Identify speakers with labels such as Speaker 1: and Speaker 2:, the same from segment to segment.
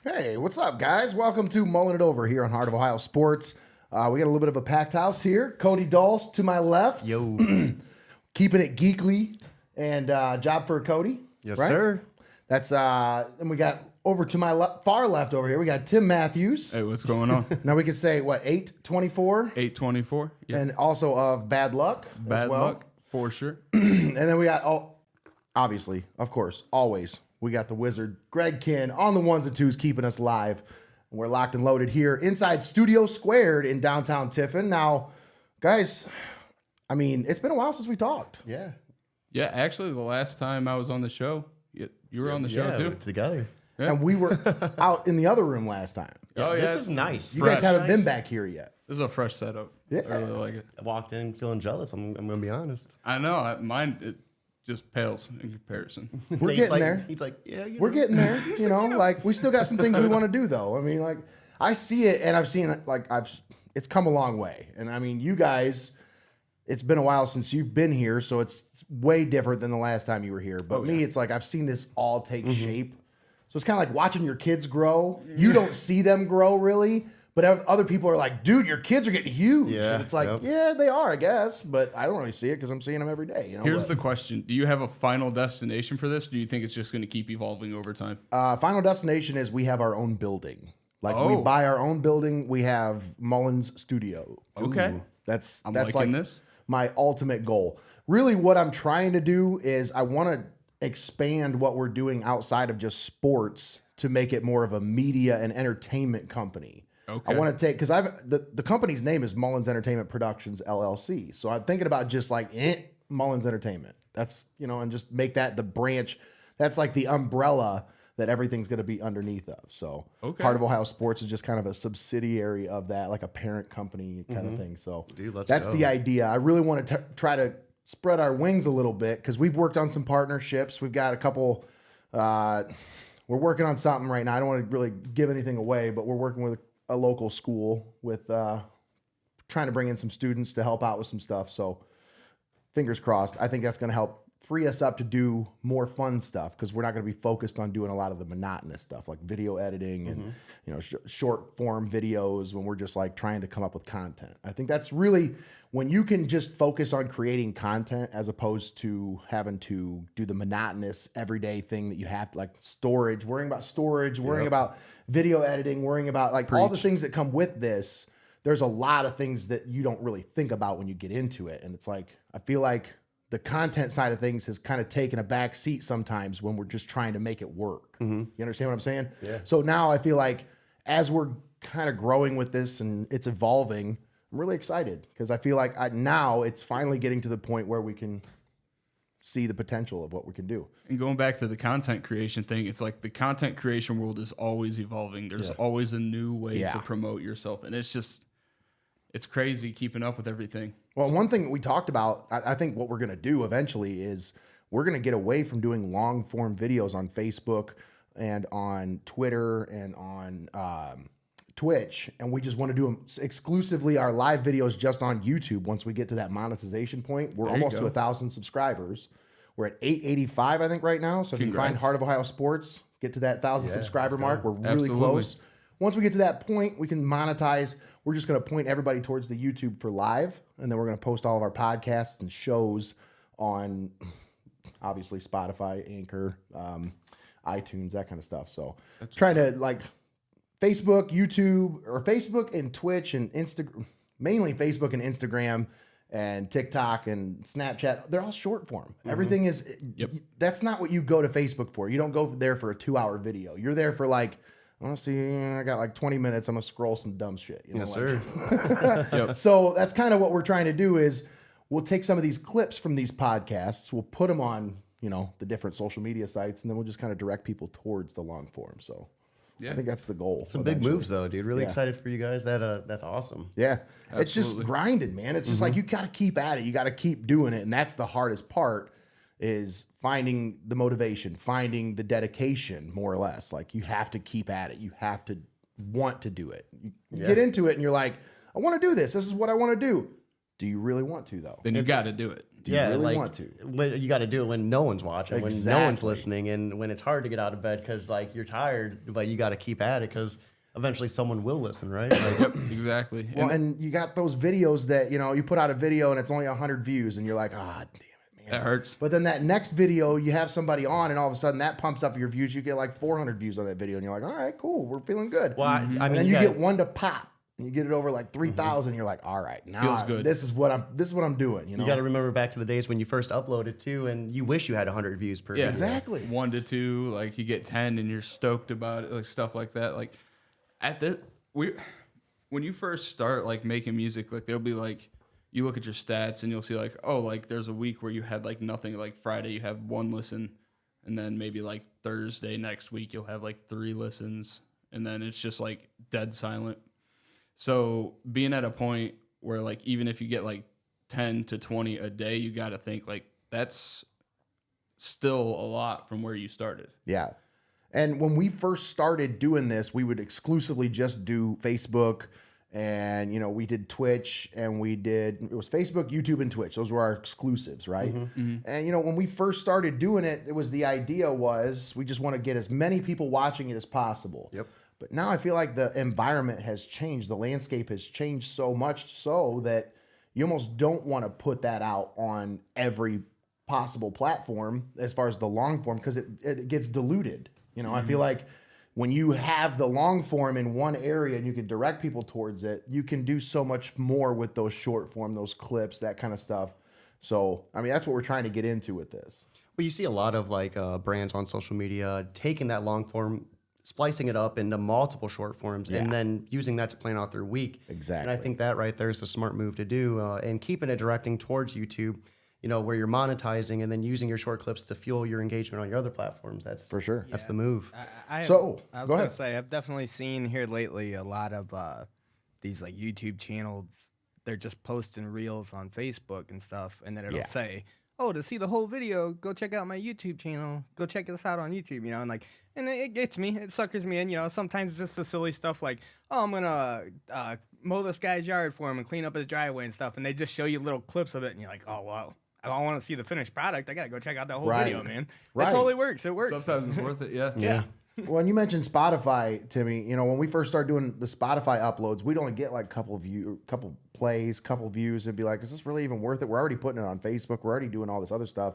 Speaker 1: Hey, what's up, guys? Welcome to Mullin It Over here on Heart of Ohio Sports. We got a little bit of a packed house here. Cody Dull to my left.
Speaker 2: Yo.
Speaker 1: Keeping it geekly. And job for Cody.
Speaker 2: Yes,
Speaker 1: right?
Speaker 2: sir.
Speaker 1: That's, and we got over to my far left over here. We got Tim Matthews.
Speaker 3: Hey, what's going on?
Speaker 1: Now we could say, what, 824?
Speaker 3: 824. Yeah.
Speaker 1: And also of Bad Luck.
Speaker 3: Bad luck, for sure.
Speaker 1: And then we got, obviously, of course, always, we got the wizard, Greg Kinn, on the ones and twos, keeping us live. And we're locked and loaded here inside Studio Squared in downtown Tiffin. Now, guys, I mean, it's been a while since we talked.
Speaker 2: Yeah.
Speaker 3: Yeah, actually, the last time I was on the show, you were on the show too.
Speaker 2: Together.
Speaker 3: Yeah.
Speaker 1: And we were out in the other room last time.
Speaker 2: Yeah,
Speaker 3: Oh, yeah.
Speaker 2: This is nice.
Speaker 1: You guys haven't been back here yet.
Speaker 3: This is a fresh setup.
Speaker 1: Yeah.
Speaker 3: I really like it.
Speaker 2: I walked in feeling jealous. I'm going to be honest.
Speaker 3: I know. Mine, it just pales in comparison.
Speaker 1: We're
Speaker 2: He's
Speaker 1: getting
Speaker 2: like,
Speaker 1: there.
Speaker 2: He's like, yeah,
Speaker 1: We're getting there. You know, like we still got some things we want to do though. I mean, like I see it and I've seen it, like it's come a long way. And I mean, you guys, it's been a while since you've been here, so it's way different than the last time you were here. But me, it's like I've seen this all take shape. So it's kind of like watching your kids grow. You don't see them grow really, but other people are like, dude, your kids are getting huge.
Speaker 2: Yeah,
Speaker 1: And it's like, yeah, they are, I guess, but I don't really see it because I'm seeing them every day. You know.
Speaker 3: Here's the question. Do you have a final destination for this? Do you think it's just going to keep evolving over time?
Speaker 1: Final destination is we have our own building. Like we buy our own building. We have Mullins Studio.
Speaker 3: Okay.
Speaker 1: That's
Speaker 3: I'm
Speaker 1: like
Speaker 3: liking this.
Speaker 1: my ultimate goal. Really, what I'm trying to do is I want to expand what we're doing outside of just sports to make it more of a media and entertainment company.
Speaker 3: Okay.
Speaker 1: I want to take, because the company's name is Mullins Entertainment Productions LLC. So I'm thinking about just like Mullins Entertainment. That's, you know, and just make that the branch. That's like the umbrella that everything's going to be underneath of. So Heart of Ohio Sports is just kind of a subsidiary of that, like a parent company kind of thing. So
Speaker 2: Dude,
Speaker 1: that's the idea. I really want to try to spread our wings a little bit because we've worked on some partnerships. We've got a couple, we're working on something right now. I don't want to really give anything away, but we're working with a local school with trying to bring in some students to help out with some stuff. So fingers crossed. I think that's going to help free us up to do more fun stuff because we're not going to be focused on doing a lot of the monotonous stuff like video editing and you know short form videos when we're just like trying to come up with content. I think that's really when you can just focus on creating content as opposed to having to do the monotonous everyday thing that you have to, like storage, worrying about video editing, worrying about like all the things that come with this. There's a lot of things that you don't really think about when you get into it. And it's like, I feel like the content side of things has kind of taken a back seat sometimes when we're just trying to make it work. You understand what I'm saying?
Speaker 2: Yeah.
Speaker 1: So now I feel like as we're kind of growing with this and it's evolving, I'm really excited because I feel like now it's finally getting to the point where we can see the potential of what we can do.
Speaker 3: And going back to the content creation thing, it's like the content creation world is always evolving. There's always a new way to promote yourself. And it's crazy keeping up with everything.
Speaker 1: Well, one thing we talked about, I think what we're going to do eventually is we're going to get away from doing long form videos on Facebook and on Twitter and on Twitch. And we just want to do them exclusively our live videos just on YouTube. Once we get to that monetization point, we're almost to 1,000 subscribers. We're at 885, I think, right now. So if you find Heart of Ohio Sports, get to that 1,000 subscriber mark. We're really close. Once we get to that point, we can monetize. We're just going to point everybody towards the YouTube for live, and then we're going to post all of our podcasts and shows on, obviously, Spotify, Anchor, iTunes, that kind of stuff. So trying to, like, Facebook, YouTube, or Facebook and Twitch and Instagram, mainly Facebook and Instagram and TikTok and Snapchat, they're all short form. Everything is, that's not what you go to Facebook for. You don't go there for a 2-hour video. You're there for, like, I want to see, I got like 20 minutes. I'm going to scroll some dumb shit. You know,
Speaker 2: Yes,
Speaker 1: sir. So that's kind of what we're trying to do is we'll take some of these clips from these podcasts. We'll put them on, you know, the different social media sites, and then we'll just kind of direct people towards the long form. So I think that's the goal.
Speaker 2: Some big moves, though, dude. Really excited for you guys. That's awesome.
Speaker 1: Yeah. Absolutely. It's just grinding, man. It's just like you got to keep at it. You got to keep doing it. And that's the hardest part is finding the motivation, finding the dedication, more or less. Like you have to keep at it. You have to want to do it. You get into it and you're like, I want to do this. This is what I want to do. Do you really want to, though?
Speaker 3: Then you got to do it.
Speaker 1: Do you really want to?
Speaker 2: When, you got to do it when no one's watching, when no one's listening, and when it's hard to get out of bed because like you're tired, but you got to keep at it because eventually someone will listen, right? Like,
Speaker 3: Yep, exactly.
Speaker 1: Well, and you got those videos that, you know, you put out a video and it's only 100 views and you're like, ah, damn it, man.
Speaker 3: That hurts.
Speaker 1: But then that next video, you have somebody on and all of a sudden that pumps up your views. You get like 400 views on that video and you're like, all right, cool. We're feeling good.
Speaker 2: well, I mean,
Speaker 1: And then you get one to pop. And you get it over like 3,000. You're like, all right, now
Speaker 3: Feels good.
Speaker 1: This is what I'm doing. You know,
Speaker 2: you got to remember back to the days when you first uploaded too, and you wish you had 100 views per video.
Speaker 1: exactly.
Speaker 3: 1 to 2, like you get 10 and you're stoked about it, like stuff like that. Like when you first start like making music, like there'll be like, you look at your stats and you'll see like, oh, like there's a week where you had like nothing. Like Friday you have 1 listen, and then maybe like Thursday next week you'll have like 3 listens, and then it's just like dead silent. So being at a point where like even if you get like 10 to 20 a day, you got to think like that's still a lot from where you started.
Speaker 1: Yeah. And when we first started doing this, we would exclusively just do Facebook, and, you know, we did Twitch, and it was Facebook, YouTube, and Twitch. Those were our exclusives, right? And, you know, when we first started doing it, the idea was we just want to get as many people watching it as possible.
Speaker 2: Yep.
Speaker 1: But now I feel like the environment has changed. The landscape has changed so much so that you almost don't want to put that out on every possible platform as far as the long form, because it gets diluted. You know, I feel like when you have the long form in one area and you can direct people towards it, you can do so much more with those short form, those clips, that kind of stuff. So, I mean, that's what we're trying to get into with this.
Speaker 2: Well, you see a lot of like brands on social media taking that long form, splicing it up into multiple short forms, and then using that to plan out their week.
Speaker 1: Exactly.
Speaker 2: And I think that right there is a smart move to do, and keeping it directing towards YouTube, you know, where you're monetizing and then using your short clips to fuel your engagement on your other platforms. That's
Speaker 1: For sure.
Speaker 2: That's the move.
Speaker 4: I was
Speaker 1: go
Speaker 4: going
Speaker 1: ahead.
Speaker 4: to say, I've definitely seen here lately a lot of these like YouTube channels. They're just posting reels on Facebook and stuff, and then it'll say, oh, to see the whole video, go check out my YouTube channel. Go check this out on YouTube, you know, and it gets me. It suckers me in, you know. Sometimes it's just the silly stuff like, oh, I'm going to mow this guy's yard for him and clean up his driveway and stuff, and they just show you little clips of it, and you're like, oh, wow. I don't want to see the finished product. I got to go check out that whole video, man. It totally works. It works.
Speaker 3: Sometimes it's worth it. Yeah.
Speaker 2: Yeah.
Speaker 1: Well, and you mentioned Spotify, Timmy. You know, when we first started doing the Spotify uploads, we'd only get like a couple plays, couple views, and be like, is this really even worth it? We're already putting it on Facebook. We're already doing all this other stuff.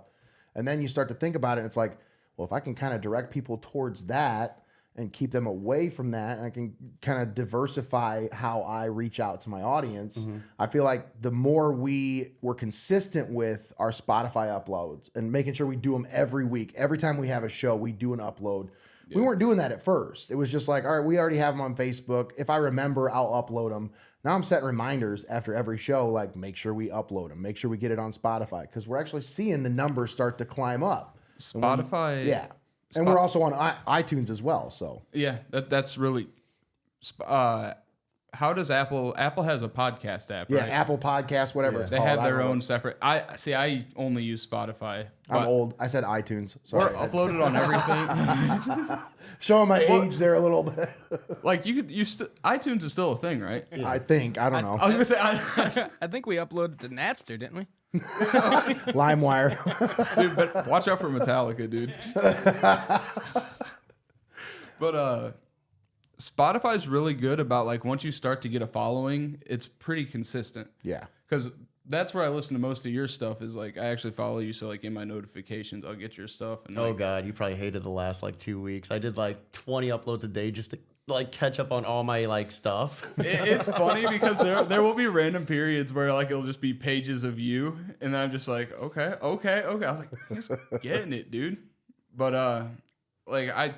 Speaker 1: And then you start to think about it, and it's like, well, if I can kind of direct people towards that and keep them away from that, and I can kind of how I reach out to my audience, I feel like the more we were consistent with our Spotify uploads and making sure we do them every week, every time we have a show, we do an upload. Yeah. We weren't doing that at first. It was just like, all right, we already have them on Facebook. If I remember, I'll upload them. Now I'm setting reminders after every show, like make sure we upload them, make sure we get it on Spotify, because we're actually seeing the numbers start to climb up.
Speaker 3: Spotify.
Speaker 1: And we're also on iTunes as well. So
Speaker 3: yeah, that's really. How does Apple has a podcast app?
Speaker 1: Yeah,
Speaker 3: right?
Speaker 1: Apple Podcast, whatever it's
Speaker 3: they
Speaker 1: called.
Speaker 3: have their own separate. I only use Spotify.
Speaker 1: I'm old. I said iTunes. Sorry.
Speaker 3: We're uploaded on everything.
Speaker 1: Showing my age there a little bit.
Speaker 3: Like iTunes is still a thing, right?
Speaker 1: Yeah. I think. I don't know.
Speaker 3: I was gonna say.
Speaker 4: I think we uploaded to Napster, didn't we?
Speaker 1: LimeWire.
Speaker 3: Dude, but watch out for Metallica, dude. But Spotify's really good about like once you start to get a following, it's pretty consistent.
Speaker 1: Yeah.
Speaker 3: Because that's where I listen to most of your stuff is like I actually follow you, so like in my notifications I'll get your stuff. And
Speaker 2: Oh God, you probably hated the last like 2 weeks. I did like 20 uploads a day just to like catch up on all my like stuff.
Speaker 3: It's funny because there will be random periods where like it'll just be pages of you, and then I'm just like, okay. I was like, you're just getting it, dude. But like I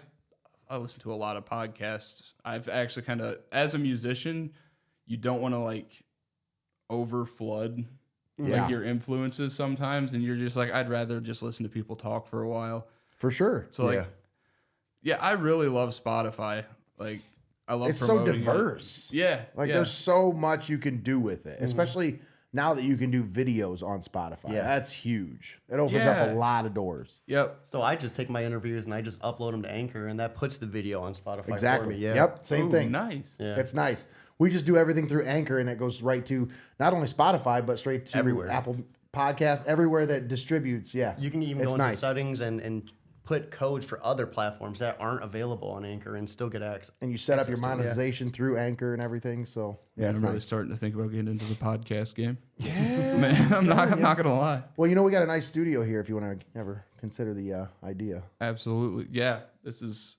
Speaker 3: listen to a lot of podcasts. I've actually kind of, as a musician, you don't want to like over flood like your influences sometimes, and you're just like, I'd rather just listen to people talk for a while.
Speaker 1: For sure.
Speaker 3: So like, yeah, I really love Spotify. Like, I love
Speaker 1: it's so
Speaker 3: promoting
Speaker 1: diverse.
Speaker 3: it. Yeah.
Speaker 1: Like there's so much you can do with it, especially now that you can do videos on Spotify.
Speaker 2: Yeah.
Speaker 1: That's huge. It opens up a lot of doors.
Speaker 3: Yep.
Speaker 2: So I just take my interviews and I just upload them to Anchor, and that puts the video on Spotify
Speaker 1: Exactly.
Speaker 2: for me. Yeah.
Speaker 1: Yep. Same
Speaker 3: Ooh,
Speaker 1: thing.
Speaker 3: Nice.
Speaker 2: Yeah.
Speaker 1: It's nice. We just do everything through Anchor, and it goes right to not only Spotify, but straight to
Speaker 2: Everywhere.
Speaker 1: Apple podcasts, everywhere that distributes. Yeah,
Speaker 2: You can even
Speaker 1: it's
Speaker 2: go into
Speaker 1: nice.
Speaker 2: settings and put codes for other platforms that aren't available on Anchor and still get access.
Speaker 1: And you set up your
Speaker 2: access to it.
Speaker 1: monetization through Anchor and everything. So yeah,
Speaker 3: Man,
Speaker 1: it's
Speaker 3: I'm really
Speaker 1: nice.
Speaker 3: starting to think about getting into the podcast game. Yeah, man, I'm not gonna lie.
Speaker 1: Well, you know, we got a nice studio here if you want to ever consider the idea.
Speaker 3: Absolutely, yeah. This is.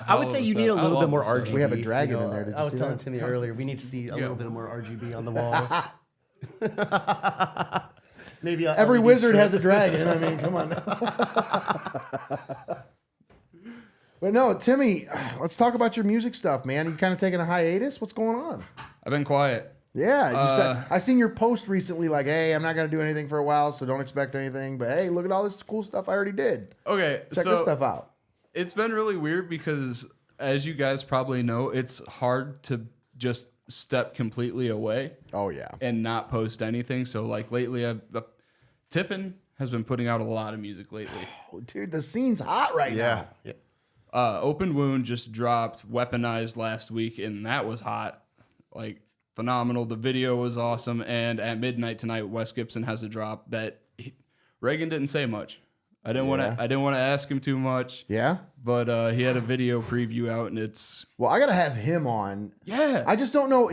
Speaker 2: I would say you need a little bit more RGB.
Speaker 1: We have a dragon in there. Did
Speaker 2: I
Speaker 1: you
Speaker 2: was
Speaker 1: see
Speaker 2: telling
Speaker 1: that?
Speaker 2: Timmy earlier, we need to see a little bit more RGB on the walls. Maybe
Speaker 1: Every
Speaker 2: LED
Speaker 1: wizard
Speaker 2: strip.
Speaker 1: has a dragon. I mean, come on. But no, Timmy, let's talk about your music stuff, man. You kind of taking a hiatus? What's going on?
Speaker 3: I've been quiet.
Speaker 1: Yeah, you said, I seen your post recently, like, hey, I'm not gonna do anything for a while, so don't expect anything. But hey, look at all this cool stuff I already did.
Speaker 3: Okay,
Speaker 1: Check
Speaker 3: so
Speaker 1: this stuff out.
Speaker 3: it's been really weird because, as you guys probably know, it's hard to just step completely away
Speaker 1: Oh yeah.
Speaker 3: and not post anything. So like lately, Tiffin has been putting out a lot of music lately.
Speaker 1: Oh, dude, the scene's hot right now.
Speaker 2: Yeah.
Speaker 3: Open Wound just dropped Weaponized last week, and that was hot. Like, phenomenal. The video was awesome. And at midnight tonight, Wes Gibson has a drop that Reagan didn't say much. I didn't want to ask him too much.
Speaker 1: Yeah.
Speaker 3: But he had a video preview out, and it's
Speaker 1: Well, I gotta have him on.
Speaker 3: yeah.
Speaker 1: I just don't know.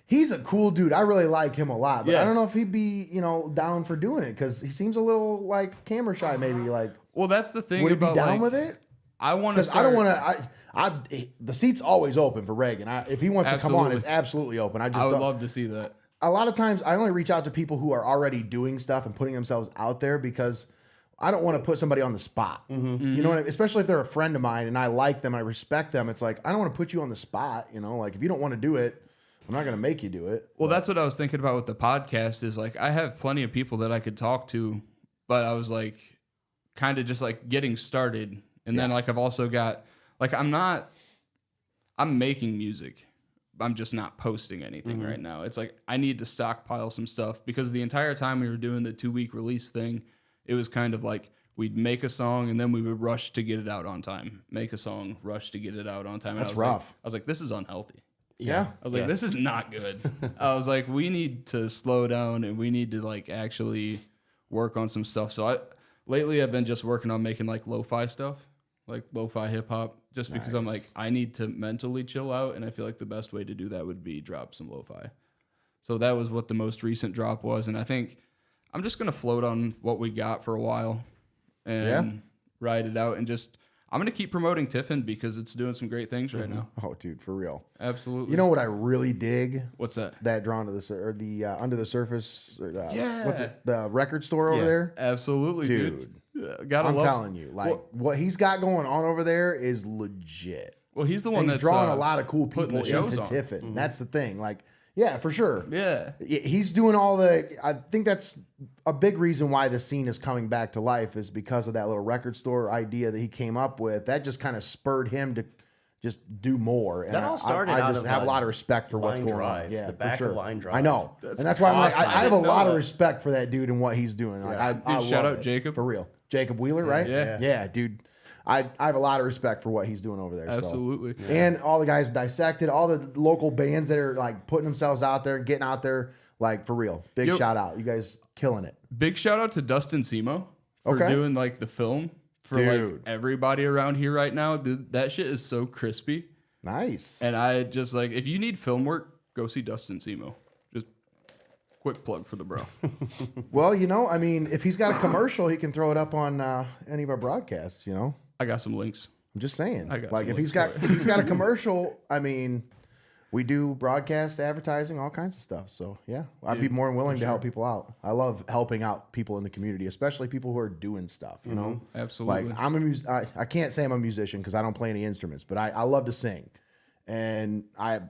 Speaker 1: He's a cool dude. I really like him a lot, but
Speaker 3: Yeah.
Speaker 1: I don't know if he'd be, down for doing it because he seems a little like camera shy. Maybe like,
Speaker 3: Well, that's the thing
Speaker 1: would he be
Speaker 3: about
Speaker 1: down
Speaker 3: like,
Speaker 1: with it?
Speaker 3: I want to.
Speaker 1: Because I don't want to. The seat's always open for Reagan. If he wants to come on,
Speaker 3: Absolutely.
Speaker 1: it's absolutely open. I just
Speaker 3: I would
Speaker 1: don't.
Speaker 3: love to see that.
Speaker 1: A lot of times, I only reach out to people who are already doing stuff and putting themselves out there because I don't want to put somebody on the spot. You know what I mean? Especially if they're a friend of mine and I like them, I respect them. It's like I don't want to put you on the spot. Like if you don't want to do it, I'm not going to make you do it.
Speaker 3: Well, that's what I was thinking about with the podcast. Is like I have plenty of people that I could talk to, but I was like, kind of just like getting started, and then like I've also got like I'm making music. I'm just not posting anything right now. It's like I need to stockpile some stuff because the entire time we were doing the 2-week release thing, it was kind of like we'd make a song and then we would rush to get it out on time. Make a song, rush to get it out on time. And
Speaker 1: That's
Speaker 3: I was like-
Speaker 1: rough.
Speaker 3: I was like, this is unhealthy.
Speaker 1: Yeah.
Speaker 3: I was like, this is not good. I was like, we need to slow down and we need to like actually work on some stuff. So lately I've been just working on making like lo-fi stuff, like lo-fi hip hop, just because I'm like, I need to mentally chill out. And I feel like the best way to do that would be drop some lo-fi. So that was what the most recent drop was. And I think I'm just going to float on what we got for a while and ride it out and just, I'm going to keep promoting Tiffin because it's doing some great things right now.
Speaker 1: Oh, dude, for real.
Speaker 3: Absolutely.
Speaker 1: You know what I really dig?
Speaker 3: What's that?
Speaker 1: That Drawn to the Under the Surface.
Speaker 3: Yeah.
Speaker 1: What's it? The record store over there.
Speaker 3: Absolutely, dude. Gotta
Speaker 1: I'm
Speaker 3: love
Speaker 1: telling you, like what he's got going on over there is legit.
Speaker 3: Well, he's the one
Speaker 1: And he's
Speaker 3: that's
Speaker 1: drawing a lot of cool
Speaker 3: putting
Speaker 1: people
Speaker 3: the shows
Speaker 1: into
Speaker 3: on.
Speaker 1: Tiffin. That's the thing. Like, yeah, for sure.
Speaker 3: Yeah.
Speaker 1: He's doing all the. I think that's a big reason why the scene is coming back to life is because of that little record store idea that he came up with. That just kind of spurred him to just do more. And
Speaker 2: That all started
Speaker 1: I
Speaker 2: out
Speaker 1: just
Speaker 2: of,
Speaker 1: have a lot of respect for what's
Speaker 2: Line
Speaker 1: going on.
Speaker 2: Drive,
Speaker 1: Yeah,
Speaker 2: the
Speaker 1: for
Speaker 2: back of
Speaker 1: sure.
Speaker 2: Line Drive.
Speaker 1: I know,
Speaker 3: That's
Speaker 1: and that's why I'm like,
Speaker 3: awesome.
Speaker 1: I have a
Speaker 3: I didn't
Speaker 1: lot
Speaker 3: know
Speaker 1: of
Speaker 3: that.
Speaker 1: respect for that dude and what he's doing. Like, I
Speaker 3: shout
Speaker 1: love
Speaker 3: out
Speaker 1: it.
Speaker 3: Jacob.
Speaker 1: For real, Jacob Wheeler, right?
Speaker 3: Yeah.
Speaker 1: dude. I have a lot of respect for what he's doing over there. so.
Speaker 3: Absolutely.
Speaker 1: And all the guys dissected, all the local bands that are like putting themselves out there, getting out there, like for real. Big
Speaker 3: Yep.
Speaker 1: shout out. You guys killing it.
Speaker 3: Big shout out to Dustin Simo for
Speaker 1: Okay.
Speaker 3: doing like the film for like
Speaker 1: Dude.
Speaker 3: everybody around here right now. Dude, that shit is so crispy.
Speaker 1: Nice.
Speaker 3: And I just like, if you need film work, go see Dustin Simo. Just quick plug for the bro.
Speaker 1: Well, I mean, if he's got a commercial, he can throw it up on any of our broadcasts,
Speaker 3: I got some links.
Speaker 1: I'm just saying.
Speaker 3: I got
Speaker 1: Like
Speaker 3: some
Speaker 1: if he's
Speaker 3: links
Speaker 1: got a commercial, I mean, we do broadcast advertising, all kinds of stuff. So yeah, I'd be more than willing to help people out. I love helping out people in the community, especially people who are doing stuff.
Speaker 3: Absolutely.
Speaker 1: Like I can't say I'm a musician because I don't play any instruments, but I love to sing. And I've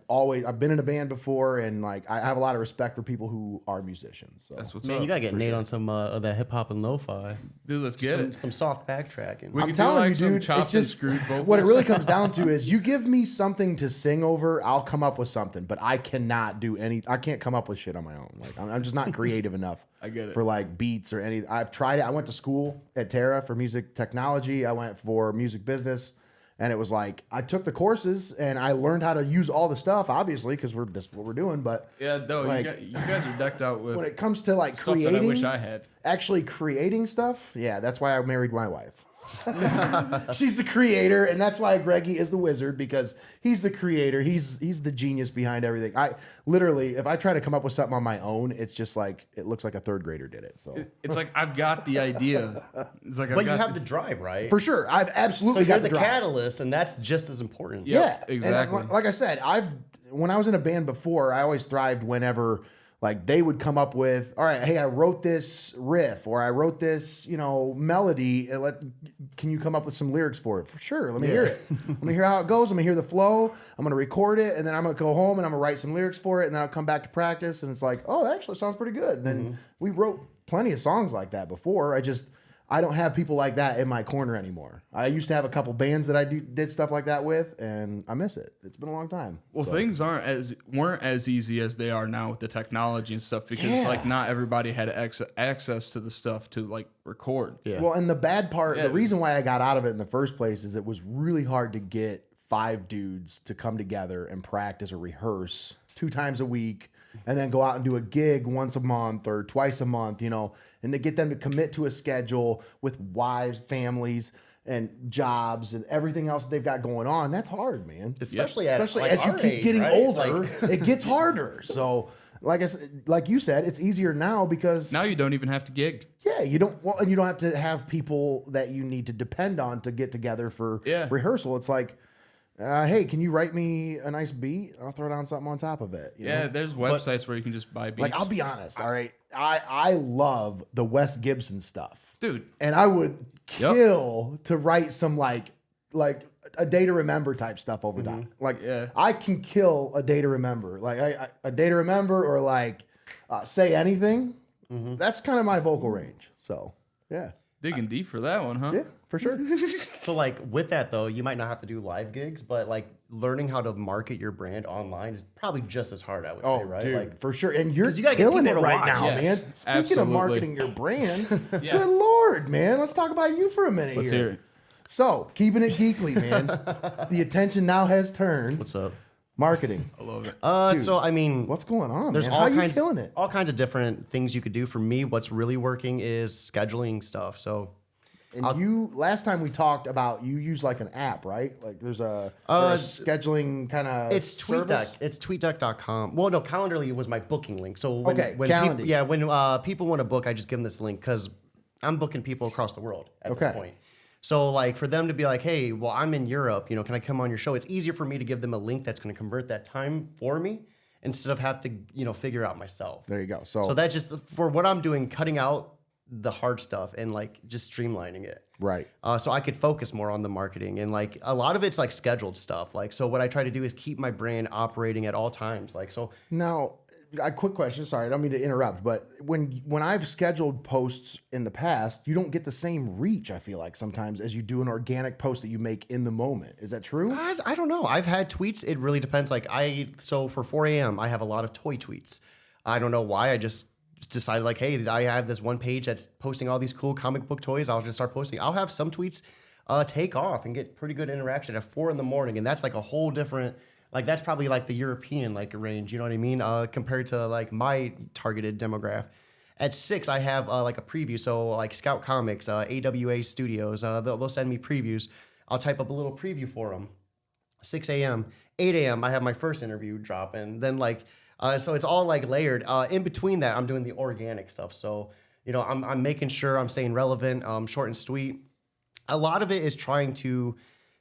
Speaker 1: been in a band before, and like I have a lot of respect for people who are musicians. So
Speaker 3: That's what's
Speaker 2: Man,
Speaker 3: up.
Speaker 2: you gotta get Nate on some of that hip hop and lo-fi.
Speaker 3: Dude, let's get it.
Speaker 2: Some soft backtracking.
Speaker 3: We
Speaker 1: I'm
Speaker 3: could do,
Speaker 1: telling
Speaker 3: like,
Speaker 1: you,
Speaker 3: some
Speaker 1: dude,
Speaker 3: chopped
Speaker 1: it's
Speaker 3: and
Speaker 1: just
Speaker 3: screwed vocals.
Speaker 1: what it really comes down to is you give me something to sing over, I'll come up with something, but I cannot do I can't come up with shit on my own. Like I'm just not creative enough.
Speaker 3: I get it.
Speaker 1: For like beats or anything. I've tried it. I went to school at Terra for music technology. I went for music business, And it was like, I took the courses and I learned how to use all the stuff, obviously, because that's what we're doing. But
Speaker 3: Yeah, no,
Speaker 1: like,
Speaker 3: you guys are decked out with
Speaker 1: when it comes to like
Speaker 3: stuff
Speaker 1: creating,
Speaker 3: that I wish I had.
Speaker 1: actually creating stuff, yeah, that's why I married my wife. She's the creator, and that's why Greggy is the wizard, because he's the creator. He's the genius behind everything. I literally, if I try to come up with something on my own, it's just like it looks like a third grader did it. So
Speaker 3: It's like I've got the idea. It's like
Speaker 2: But you have the drive, right?
Speaker 1: for sure, I've
Speaker 2: So
Speaker 1: absolutely
Speaker 2: you're
Speaker 1: got
Speaker 2: the
Speaker 1: drive.
Speaker 2: catalyst, and that's just as important.
Speaker 1: Yeah,
Speaker 3: exactly.
Speaker 1: And like I said, when I was in a band before, I always thrived whenever like they would come up with, all right, hey, I wrote this riff or I wrote this, melody. Can you come up with some lyrics for it? For sure. Let me hear it. Let me hear how it goes. Let me hear the flow. I'm going to record it, and then I'm going to go home and I'm going to write some lyrics for it, and then I'll come back to practice, and it's like, oh, that actually sounds pretty good. And then we wrote plenty of songs like that before. I don't have people like that in my corner anymore. I used to have a couple bands that I did stuff like that with, and I miss it. It's been a long time.
Speaker 3: Well, things weren't as easy as they are now with the technology and stuff, because like not everybody had access to the stuff to like record.
Speaker 2: Yeah.
Speaker 1: Well, and the bad part, the reason why I got out of it in the first place is it was really hard to get 5 dudes to come together and practice or rehearse 2 times a week, and then go out and do a gig once a month or twice a month, and to get them to commit to a schedule with wives, families, and jobs and everything else that they've got going on. That's hard, man.
Speaker 2: Especially
Speaker 1: As you
Speaker 2: our
Speaker 1: keep
Speaker 2: age,
Speaker 1: getting
Speaker 2: right?
Speaker 1: older, it gets harder. So, like you said, it's easier now because
Speaker 3: Now you don't even have to gig.
Speaker 1: yeah, you don't have to have people that you need to depend on to get together for rehearsal. It's like, hey, can you write me a nice beat? I'll throw down something on top of it. You know?
Speaker 3: There's websites where you can just buy beats.
Speaker 1: Like, I'll be honest, all right? I love the Wes Gibson stuff.
Speaker 3: Dude.
Speaker 1: And I would kill to write some like a day to remember type stuff over that. Like, I can kill a day to remember. Like, a day to remember or like say anything. That's kind of my vocal range. So, yeah.
Speaker 3: Digging deep for that one, huh?
Speaker 1: Yeah, for sure.
Speaker 2: So like with that though, you might not have to do live gigs, but like learning how to market your brand online is probably just as hard, I would say, right?
Speaker 1: Dude,
Speaker 2: Like
Speaker 1: for sure. And you're
Speaker 2: 'cause you gotta get
Speaker 1: killing it
Speaker 2: people to
Speaker 1: right
Speaker 2: watch.
Speaker 1: now,
Speaker 3: Yes,
Speaker 1: man. Speaking of
Speaker 3: absolutely.
Speaker 1: marketing your brand, good Lord, man. Let's talk about you for a minute
Speaker 3: Let's
Speaker 1: here.
Speaker 3: hear it.
Speaker 1: So, keeping it geekly, man. The attention now has turned.
Speaker 2: What's up?
Speaker 1: Marketing.
Speaker 3: I love it.
Speaker 2: So I mean,
Speaker 1: What's going on,
Speaker 2: there's
Speaker 1: man?
Speaker 2: all
Speaker 1: How are you
Speaker 2: kinds,
Speaker 1: killing it?
Speaker 2: all kinds of different things you could do. For me, what's really working is scheduling stuff. So
Speaker 1: And last time we talked about, you use like an app, right? Like there's a scheduling kind of
Speaker 2: it's TweetDeck. It's TweetDeck.com. Well, no, Calendarly was my booking link. So when
Speaker 1: Calendly.
Speaker 2: when people want to book, I just give them this link because I'm booking people across the world at this point. So like for them to be like, hey, well, I'm in Europe, can I come on your show? It's easier for me to give them a link that's going to convert that time for me instead of have to, figure out myself.
Speaker 1: There you go.
Speaker 2: So that's just for what I'm doing, cutting out the hard stuff and like just streamlining it.
Speaker 1: Right.
Speaker 2: So I could focus more on the marketing, and like a lot of it's like scheduled stuff. Like, so what I try to do is keep my brand operating at all times. Like, so
Speaker 1: Now, a quick question. Sorry, I don't mean to interrupt, but when I've scheduled posts in the past, you don't get the same reach, I feel like, sometimes as you do an organic post that you make in the moment. Is that true?
Speaker 2: I don't know. I've had tweets. It really depends. Like so for 4 a.m., I have a lot of toy tweets. I don't know why. I just decided like, hey, I have this one page that's posting all these cool comic book toys. I'll just start posting. I'll have some tweets take off and get pretty good interaction at 4 a.m, and that's like a whole different. Like that's probably like the European like range, you know what I mean? Compared to like my targeted demographic. At 6, I have like a preview. So like Scout Comics, AWA Studios, they'll send me previews. I'll type up a little preview for them. 6 a.m., 8 a.m., I have my first interview drop, and then like so it's all like layered. In between that, I'm doing the organic stuff. So I'm making sure I'm staying relevant, short and sweet. A lot of it is trying to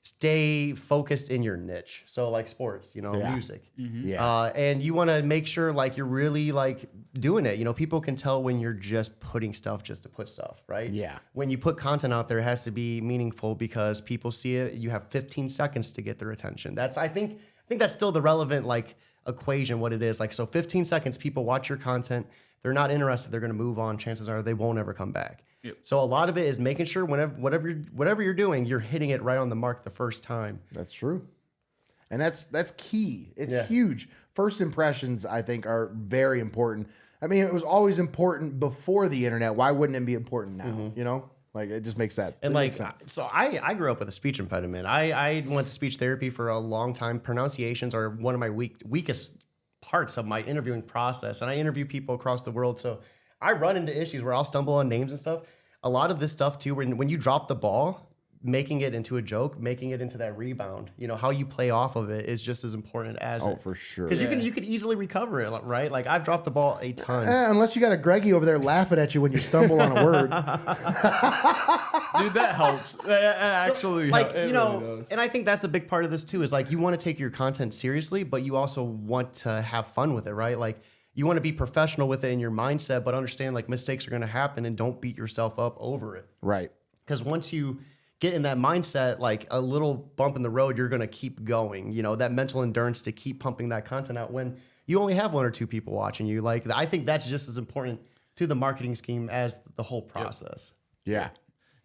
Speaker 2: stay focused in your niche. So like sports, music.
Speaker 1: Yeah.
Speaker 2: And you want to make sure like you're really like doing it. People can tell when you're just putting stuff just to put stuff, right?
Speaker 1: Yeah.
Speaker 2: When you put content out there, it has to be meaningful because people see it. You have 15 seconds to get their attention. I think that's still the relevant like equation, what it is. Like, so 15 seconds, people watch your content. They're not interested. They're going to move on. Chances are they won't ever come back.
Speaker 3: Yep.
Speaker 2: So a lot of it is making sure whatever you're doing, you're hitting it right on the mark the first time.
Speaker 1: That's true. And that's key. It's huge. First impressions, I think, are very important. I mean, it was always important before the internet. Why wouldn't it be important now? Like it just makes that.
Speaker 2: And
Speaker 1: it
Speaker 2: like,
Speaker 1: makes sense.
Speaker 2: so I grew up with a speech impediment. I went to speech therapy for a long time. Pronunciations are one of my weakest parts of my interviewing process. And I interview people across the world. So I run into issues where I'll stumble on names and stuff. A lot of this stuff too, when you drop the ball, making it into a joke, making it into that rebound, you know, how you play off of it is just as important as
Speaker 1: Oh, for sure.
Speaker 2: Because you could easily recover it, right? Like I've dropped the ball a ton.
Speaker 1: Unless you got a Greggy over there laughing at you when you stumble on a word.
Speaker 3: Dude, that helps. That actually,
Speaker 2: Like,
Speaker 3: it
Speaker 2: you know,
Speaker 3: really does.
Speaker 2: and I think that's a big part of this too, is like you want to take your content seriously, but you also want to have fun with it, right? Like you want to be professional with it in your mindset, but understand like mistakes are going to happen and don't beat yourself up over it.
Speaker 1: Right.
Speaker 2: Because once you get in that mindset, like a little bump in the road, you're going to keep going, you know, that mental endurance to keep pumping that content out when you only have 1 or 2 people watching you. Like, I think that's just as important to the marketing scheme as the whole process.
Speaker 1: Yeah.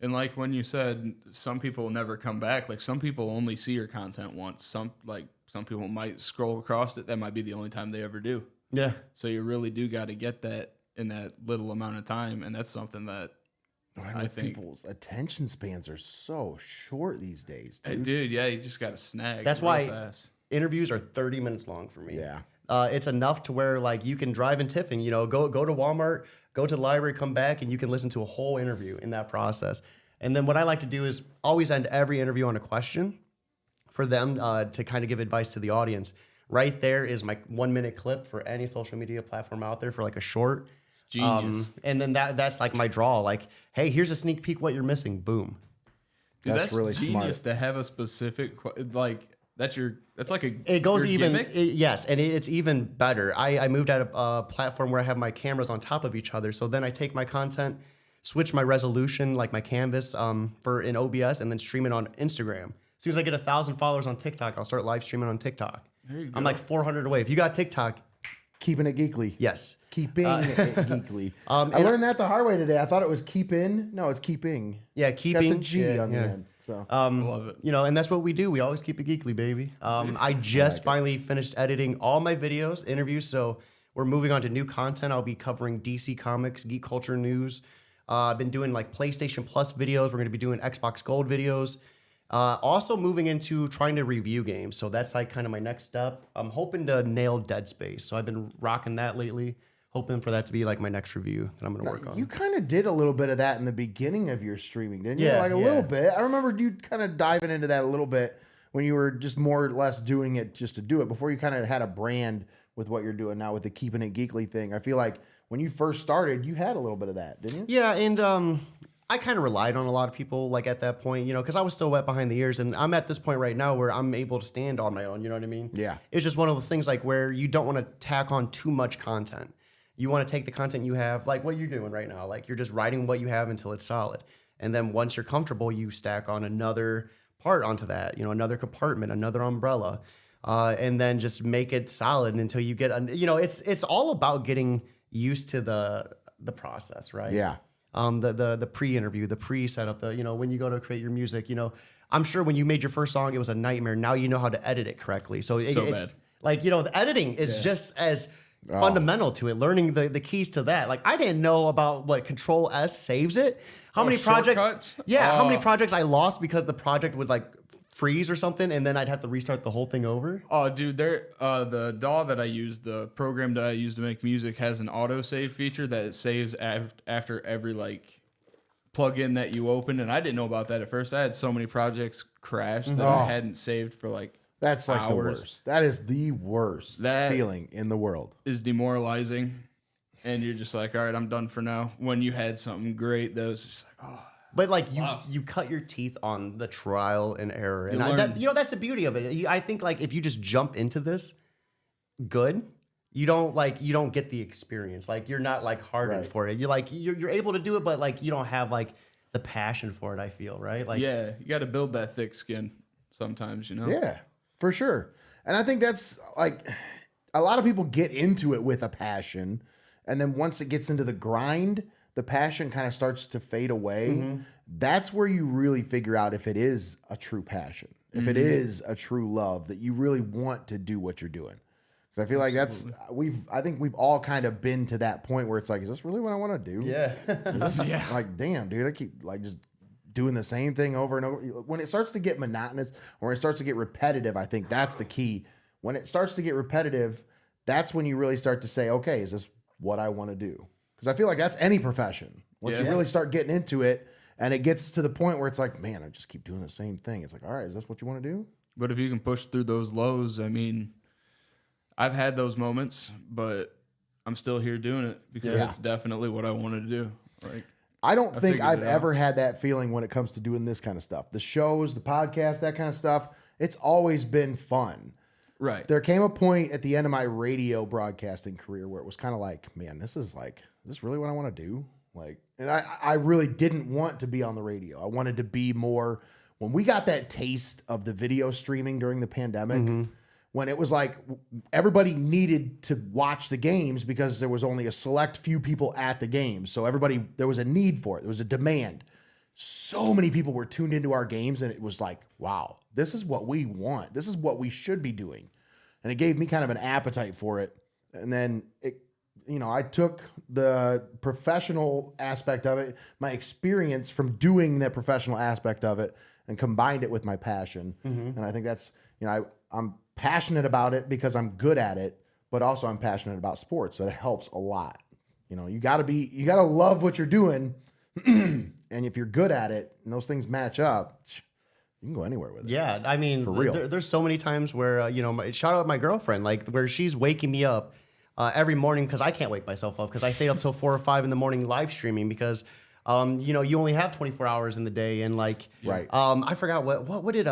Speaker 3: And like when you said some people will never come back, like some people only see your content once. Some people might scroll across it. That might be the only time they ever do.
Speaker 2: Yeah.
Speaker 3: So you really do got to get that in that little amount of time. And that's something that I think
Speaker 1: people's attention spans are so short these days, dude.
Speaker 3: dude, yeah, you just got to snag.
Speaker 2: That's
Speaker 3: real
Speaker 2: why
Speaker 3: fast.
Speaker 2: interviews are 30 minutes long for me.
Speaker 1: Yeah.
Speaker 2: It's enough to where like you can drive in Tiffin, you know, go to Walmart, go to the library, come back, and you can listen to a whole interview in that process. And then what I like to do is always end every interview on a question for them to kind of give advice to the audience. Right there is my 1-minute clip for any social media platform out there for like a short.
Speaker 3: Genius.
Speaker 2: And then that's like my draw. Like, hey, here's a sneak peek what you're missing. Boom.
Speaker 3: Dude,
Speaker 1: That's really
Speaker 3: genius
Speaker 1: smart.
Speaker 3: to have a specific like that's like a
Speaker 2: It goes
Speaker 3: your
Speaker 2: even,
Speaker 3: gimmick?
Speaker 2: yes, and it's even better. I moved at a platform where I have my cameras on top of each other. So then I take my content, switch my resolution, like my canvas for in OBS, and then stream it on Instagram. As soon as I get 1,000 followers on TikTok, I'll start live streaming on TikTok.
Speaker 3: There you go.
Speaker 2: I'm like 400 away. If you got TikTok,
Speaker 1: Keeping it geekly.
Speaker 2: yes.
Speaker 1: Keeping it geekly. I
Speaker 2: and
Speaker 1: learned that the hard way today. I thought it was keep in. No, it's keeping.
Speaker 2: Yeah,
Speaker 1: Got
Speaker 2: keeping
Speaker 1: the G
Speaker 2: yeah,
Speaker 1: on the
Speaker 2: yeah.
Speaker 1: end. So
Speaker 3: Love it.
Speaker 2: You know, and that's what we do. We always keep it geekly, baby. I just finally finished editing all my videos, interviews. So we're moving on to new content. I'll be covering DC Comics, geek culture news. I've been doing like PlayStation Plus videos. We're going to be doing Xbox Gold videos. Also moving into trying to review games. So that's like kind of my next step. I'm hoping to nail Dead Space. So I've been rocking that lately. Hoping for that to be like my next review that I'm going to work on.
Speaker 1: you kind of did a little bit of that in the beginning of your streaming, didn't you?
Speaker 2: Yeah,
Speaker 1: Like a
Speaker 2: yeah.
Speaker 1: little bit. I remember you kind of diving into that a little bit when you were just more or less doing it just to do it before you kind of had a brand with what you're doing now with the Keeping It Geekly thing. I feel like when you first started, you had a little bit of that, didn't you?
Speaker 2: Yeah, and I kind of relied on a lot of people like at that point, you know, because I was still wet behind the ears, and I'm at this point right now where I'm able to stand on my own. You know what I mean?
Speaker 1: Yeah.
Speaker 2: It's just one of those things like where you don't want to tack on too much content. You want to take the content you have, like what you're doing right now. Like you're just writing what you have until it's solid, and then once you're comfortable, you stack on another part onto that. You know, another compartment, another umbrella, and then just make it solid until you get. You know, it's all about getting used to the process, right?
Speaker 1: Yeah.
Speaker 2: The pre-interview, the pre-setup, you know, when you go to create your music, you know, I'm sure when you made your first song, it was a nightmare. Now you know how to edit it correctly. So it's
Speaker 3: bad.
Speaker 2: like, you know, the editing is just as fundamental to it. Learning the keys to that. Like I didn't know about what Control S saves it. How many projects?
Speaker 3: shortcuts?
Speaker 2: Yeah. How many projects I lost because the project would like freeze or something, and then I'd have to restart the whole thing over.
Speaker 3: Oh, dude, the DAW that I use, the program that I use to make music, has an autosave feature that it saves after every like plugin that you open, and I didn't know about that at first. I had so many projects crash that I hadn't saved for like
Speaker 1: That's like
Speaker 3: hours.
Speaker 1: the worst. That is the worst
Speaker 3: That-
Speaker 1: feeling in the world.
Speaker 3: Is demoralizing, and you're just like, all right, I'm done for now. When you had something great, that was just like, oh.
Speaker 2: But like you cut your teeth on the trial and error, and you know that's the beauty of it. I think like if you just jump into this, good, you don't get the experience. Like you're not like hardened for it. You're able to do it, but like you don't have like the passion for it. I feel right. Like
Speaker 3: Yeah, you got to build that thick skin sometimes, you know.
Speaker 1: Yeah, for sure. And I think that's like a lot of people get into it with a passion, and then once it gets into the grind, the passion kind of starts to fade away. That's where you really figure out if it is a true passion, if it is a true love that you really want to do what you're doing. Because I feel like I think we've all kind of been to that point where it's like, is this really what I want to do?
Speaker 2: Yeah.
Speaker 1: Like, damn, dude, I keep like just doing the same thing over and over. When it starts to get monotonous or it starts to get repetitive, I think that's the key. When it starts to get repetitive, that's when you really start to say, okay, is this what I want to do? Because I feel like that's any profession. Once you really start getting into it and it gets to the point where it's like, man, I just keep doing the same thing. It's like, all right, is this what you want to do?
Speaker 3: But if you can push through those lows, I mean, I've had those moments, but I'm still here doing it because it's definitely what I wanted to do. Like,
Speaker 1: I don't think
Speaker 3: figured
Speaker 1: I've
Speaker 3: it
Speaker 1: ever had that feeling when it comes to doing this kind of stuff. The shows, the podcast, that kind of stuff, it's always been fun.
Speaker 3: right.
Speaker 1: There came a point at the end of my radio broadcasting career where it was kind of like, man, is this really what I want to do? Like, and I really didn't want to be on the radio. I wanted to be more, when we got that taste of the video streaming during the pandemic, when it was like everybody needed to watch the games because there was only a select few people at the games. So there was a need for it. There was a demand. So many people were tuned into our games and it was like, wow, this is what we want. This is what we should be doing. And it gave me kind of an appetite for it. And then I took the professional aspect of it, my experience from doing that professional aspect of it, and combined it with my passion. And I think that's, I'm passionate about it because I'm good at it, but also I'm passionate about sports. So it helps a lot. You gotta love what you're doing. And if you're good at it and those things match up, you can go anywhere with it.
Speaker 2: Yeah. I mean,
Speaker 1: For real.
Speaker 2: There's so many times where, shout out my girlfriend, like where she's waking me up every morning because I can't wake myself up because I stay up till 4 or 5 in the morning live streaming because, you only have 24 hours in the day. And like,
Speaker 1: Right.
Speaker 2: I forgot what did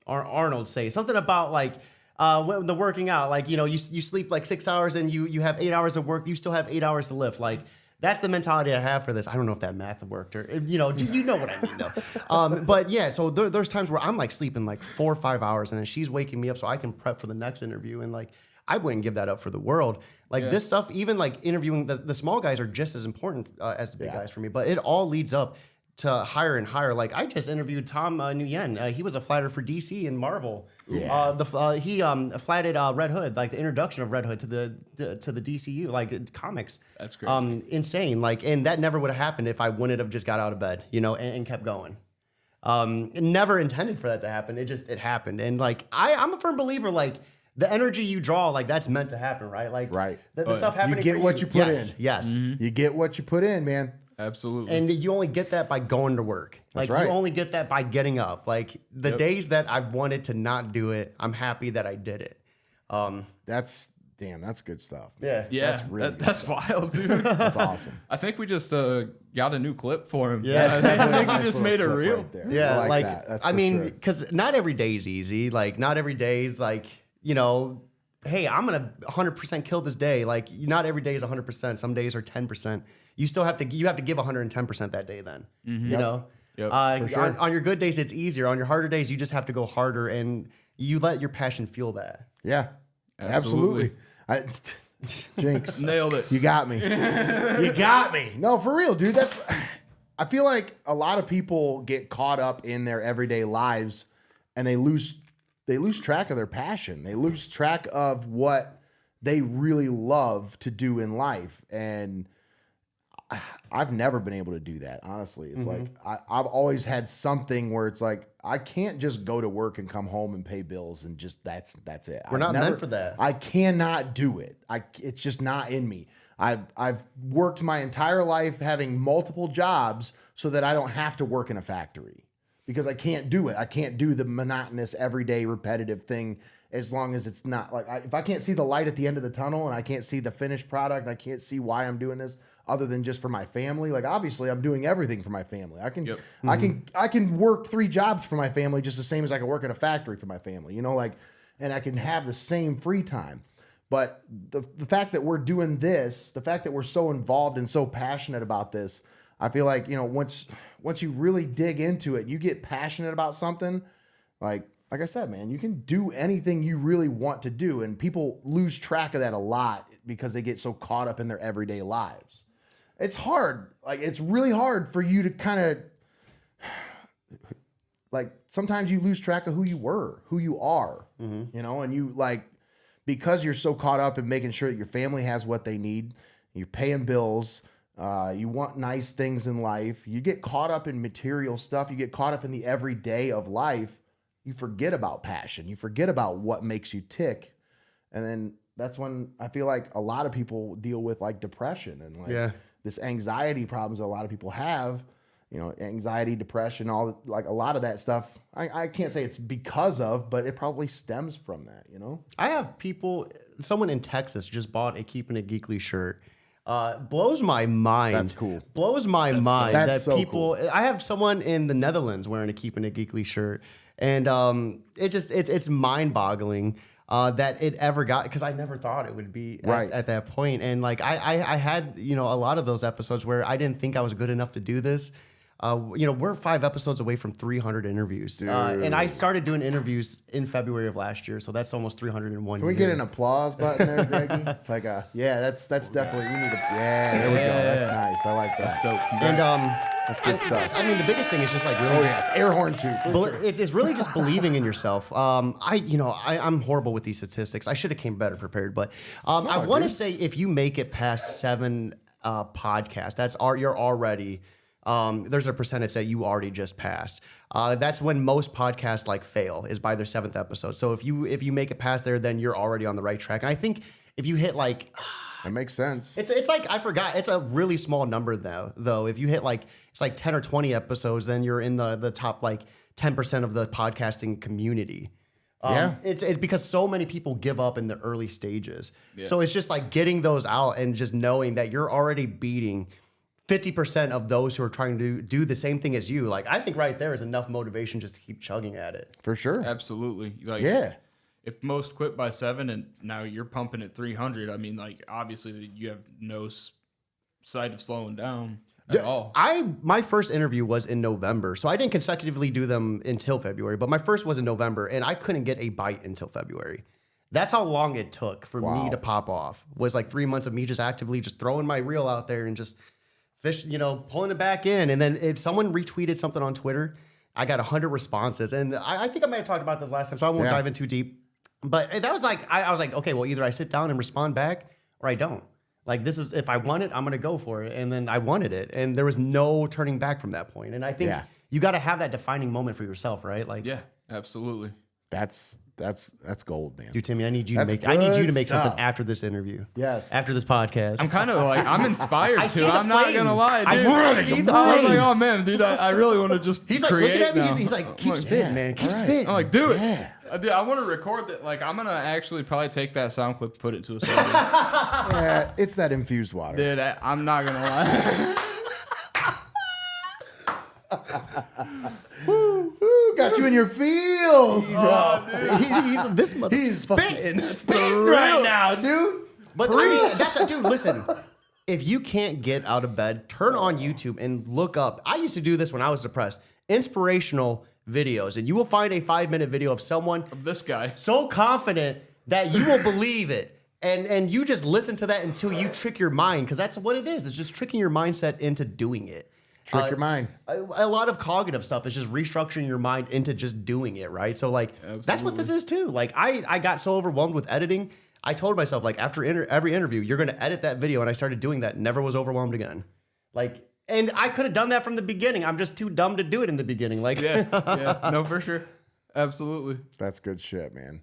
Speaker 2: Arnold say? Something about like, when the working out, like, you sleep like 6 hours and you have 8 hours of work. You still have 8 hours to live. Like, that's the mentality I have for this. I don't know if that math worked or, you know what I mean though. But yeah, so there's times where I'm like sleeping like 4 or 5 hours and then she's waking me up so I can prep for the next interview. And like, I wouldn't give that up for the world. Like this stuff, even like interviewing the small guys are just as important as the big guys for me, but it all leads up to higher and higher. Like I just interviewed Tom Nguyen. He was a flatter for DC and Marvel. Yeah. He flatted Red Hood, like the introduction of Red Hood to the DCU, like comics.
Speaker 3: That's crazy.
Speaker 2: Insane. Like, and that never would have happened if I wouldn't have just got out of bed, and kept going. Never intended for that to happen. It happened. And like, I'm a firm believer, like the energy you draw, like that's meant to happen, right? Like the stuff happening.
Speaker 1: You get what you put in.
Speaker 2: Yes.
Speaker 1: You get what you put in, man.
Speaker 3: Absolutely.
Speaker 2: And you only get that by going to work. Like you only get that by getting up. Like the days that I've wanted to not do it, I'm happy that I did it.
Speaker 1: That's good stuff.
Speaker 2: Yeah.
Speaker 3: Yeah. That's wild, dude.
Speaker 1: That's awesome.
Speaker 3: I think we just got a new clip for him.
Speaker 2: Yeah.
Speaker 3: I think he just made it real.
Speaker 1: Right there.
Speaker 2: Yeah.
Speaker 1: I
Speaker 2: like
Speaker 1: that. That's
Speaker 2: I
Speaker 1: for
Speaker 2: mean,
Speaker 1: sure.
Speaker 2: because not every day is easy. Like not every day is like, hey, I'm gonna 100% kill this day. Like not every day is 100%. Some days are 10%. You have to give 110% that day. Then you know.
Speaker 3: Yep.
Speaker 1: Sure.
Speaker 2: On your good days, it's easier. On your harder days, you just have to go harder, and you let your passion fuel that.
Speaker 1: Yeah, absolutely. Jinx.
Speaker 3: Nailed it.
Speaker 1: You got me. You got me. No, for real, dude. I feel like a lot of people get caught up in their everyday lives and they lose track of their passion. They lose track of what they really love to do in life. And I've never been able to do that, honestly. It's like I've always had something where it's like I can't just go to work and come home and pay bills and just that's it.
Speaker 2: We're not meant for that.
Speaker 1: I cannot do it. It's just not in me. I've worked my entire life having multiple jobs so that I don't have to work in a factory because I can't do it. I can't do the monotonous, everyday, repetitive thing as long as it's not like if I can't see the light at the end of the tunnel and I can't see the finished product and I can't see why I'm doing this other than just for my family. Like obviously I'm doing everything for my family. I can work 3 jobs for my family just the same as I can work in a factory for my family, and I can have the same free time. But the fact that we're doing this, the fact that we're so involved and so passionate about this, I feel like, once you really dig into it, you get passionate about something, like I said, man, you can do anything you really want to do. And people lose track of that a lot because they get so caught up in their everyday lives. It's hard. Like, it's really hard for you to kind of, like, sometimes you lose track of who you are, and you, like, because you're so caught up in making sure that your family has what they need, you're paying bills, you want nice things in life, you get caught up in material stuff, you get caught up in the everyday of life, you forget about passion, you forget about what makes you tick. And then that's when I feel like a lot of people deal with like depression and like this anxiety problems that a lot of people have, you know, anxiety, depression, all like a lot of that stuff. I can't say it's because of, but it probably stems from that, you know?
Speaker 2: I have people, someone in Texas just bought a Keeping It Geekly shirt. Blows my mind.
Speaker 1: That's cool.
Speaker 2: Blows my mind
Speaker 1: That's
Speaker 2: that
Speaker 1: so
Speaker 2: people,
Speaker 1: cool.
Speaker 2: I have someone in the Netherlands wearing a Keeping It Geekly shirt. And it's mind boggling. That it ever got, because I never thought it would be at that point. And like I had, you know, a lot of those episodes where I didn't think I was good enough to do this. You know, we're 5 episodes away from 300 interviews. And I started doing interviews in February of last year. So that's almost 301.
Speaker 1: Can we get an applause button there, Greggy? Like yeah, that's definitely, we need to, there we go. That's nice. I like that.
Speaker 2: And
Speaker 1: that's good stuff.
Speaker 2: I mean, the biggest thing is just like really,
Speaker 1: Air horn too.
Speaker 2: it's really just believing in yourself. I'm horrible with these statistics. I should have came better prepared, but I want to say if you make it past 7 podcasts, you're already. There's a percentage that you already just passed. That's when most podcasts like fail, is by their 7th episode. So if you make it past there, then you're already on the right track. And I think if you hit like,
Speaker 1: that makes sense.
Speaker 2: it's like, I forgot, it's a really small number though. If you hit like, it's like 10 or 20 episodes, then you're in the top like 10% of the podcasting community. It's because so many people give up in the early stages. Yeah. So it's just like getting those out and just knowing that you're already beating 50% of those who are trying to do the same thing as you. Like, I think right there is enough motivation just to keep chugging at it.
Speaker 1: For sure.
Speaker 3: Absolutely. Like, if most quit by 7 and now you're pumping at 300, I mean, like, obviously you have no sight of slowing down at all.
Speaker 2: My first interview was in November, so I didn't consecutively do them until February, but my first was in November, and I couldn't get a bite until February. That's how long it took for me to pop off. Was like 3 months of me just actively just throwing my reel out there and just fish, you know, pulling it back in. And then if someone retweeted something on Twitter, I got 100 responses. And I think I might have talked about this last time, so I won't dive in too deep. But that was like, I was like, okay, well, either I sit down and respond back or I don't. Like, this is, if I want it, I'm going to go for it. And then I wanted it. And there was no turning back from that point. And I think you got to have that defining moment for yourself, right? Like,
Speaker 3: yeah, absolutely.
Speaker 1: That's gold, man.
Speaker 2: Dude, Timmy, I need you to make something after this interview.
Speaker 1: Yes.
Speaker 2: After this podcast.
Speaker 3: I'm kind of like, I'm inspired to. I'm not going to lie, dude.
Speaker 2: I see the
Speaker 3: I was like,
Speaker 2: flames.
Speaker 3: oh, man, dude, I really want to just
Speaker 2: He's like
Speaker 3: create
Speaker 2: looking at me.
Speaker 3: now.
Speaker 2: He's like, keep spitting, man. Keep spitting.
Speaker 3: I'm like, do it. Dude, I want to record that. Like, I'm going to actually probably take that sound clip, put it to a song.
Speaker 1: Yeah, it's that infused water.
Speaker 3: Dude, I'm not going to lie.
Speaker 1: Woo, got you in your feels.
Speaker 2: He's spitting.
Speaker 1: Spitting right now, dude.
Speaker 2: But I mean, dude, listen. If you can't get out of bed, turn on YouTube and look up. I used to do this when I was depressed. Inspirational videos, and you will find a 5-minute video of someone
Speaker 3: Of this guy.
Speaker 2: so confident that you will believe it. And you just listen to that until you trick your mind, because that's what it is. It's just tricking your mindset into doing it.
Speaker 1: Trick your mind.
Speaker 2: A lot of cognitive stuff is just restructuring your mind into just doing it, right? So like, that's what this is too. Like I got so overwhelmed with editing. I told myself, like, after every interview, you're going to edit that video. And I started doing that. Never was overwhelmed again. Like, and I could have done that from the beginning. I'm just too dumb to do it in the beginning. Like,
Speaker 3: Yeah, no, for sure. Absolutely.
Speaker 1: That's good shit, man.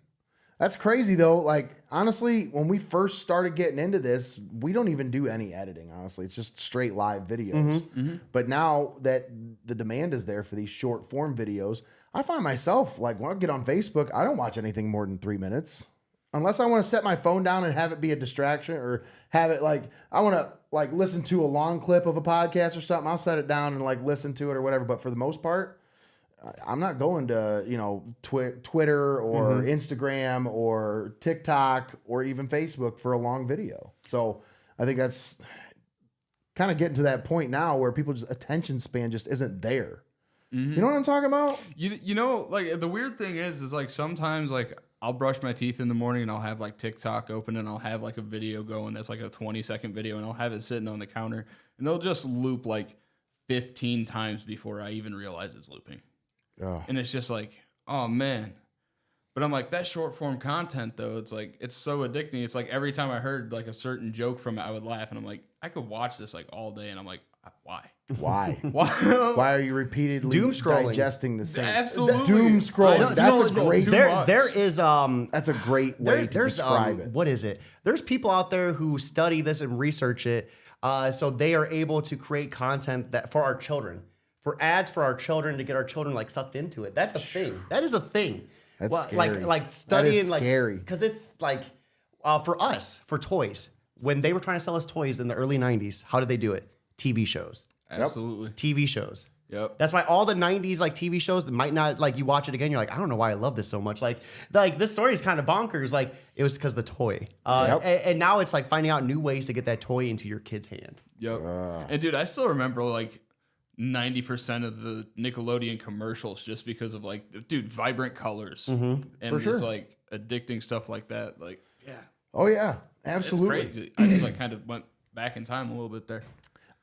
Speaker 1: That's crazy though. Like, honestly, when we first started getting into this, we don't even do any editing, honestly. It's just straight live videos. But now that the demand is there for these short form videos, I find myself, like, when I get on Facebook, I don't watch anything more than 3 minutes. Unless I want to set my phone down and have it be a distraction, or have it like, I want to like listen to a long clip of a podcast or something. I'll set it down and like listen to it or whatever. But for the most part, I'm not going to, you know, Twitter or Instagram or TikTok or even Facebook for a long video. So I think that's kind of getting to that point now where people's attention span just isn't there. You know what I'm talking about?
Speaker 3: You know, like, the weird thing is like, sometimes, like, I'll brush my teeth in the morning and I'll have like TikTok open and I'll have like a video going that's like a 20-second video, and I'll have it sitting on the counter, and they'll just loop like 15 times before I even realize it's looping. And it's just like, oh man. But I'm like, that short form content though, it's so addicting. It's like every time I heard like a certain joke from it, I would laugh, and I'm like, I could watch this like all day, and I'm like, why?
Speaker 1: Why?
Speaker 3: Why?
Speaker 1: Why are you repeatedly
Speaker 2: Doom scrolling.
Speaker 1: digesting the same?
Speaker 3: Absolutely.
Speaker 1: Doom scrolling. That's a great.
Speaker 2: There is
Speaker 1: That's a great way to describe it.
Speaker 2: What is it? There's people out there who study this and research it, so they are able to create content that for our children, for ads for our children to get our children like sucked into it. That's a thing. That is a thing.
Speaker 1: That's scary.
Speaker 2: Like studying
Speaker 1: that is
Speaker 2: like
Speaker 1: scary.
Speaker 2: because it's like for us for toys when they were trying to sell us toys in the early '90s. How did they do it? TV shows.
Speaker 3: Absolutely.
Speaker 2: TV shows.
Speaker 3: Yep.
Speaker 2: That's why all the '90s like TV shows that might not like you watch it again, you're like, I don't know why I love this so much. Like this story is kind of bonkers. Like it was because the toy. And now it's like finding out new ways to get that toy into your kid's hand.
Speaker 3: Yep. And dude, I still remember like 90% of the Nickelodeon commercials just because of like, dude, vibrant colors and just like addicting stuff like that. Like, yeah.
Speaker 1: Oh yeah, absolutely.
Speaker 3: It's crazy. I just like kind of went back in time a little bit there.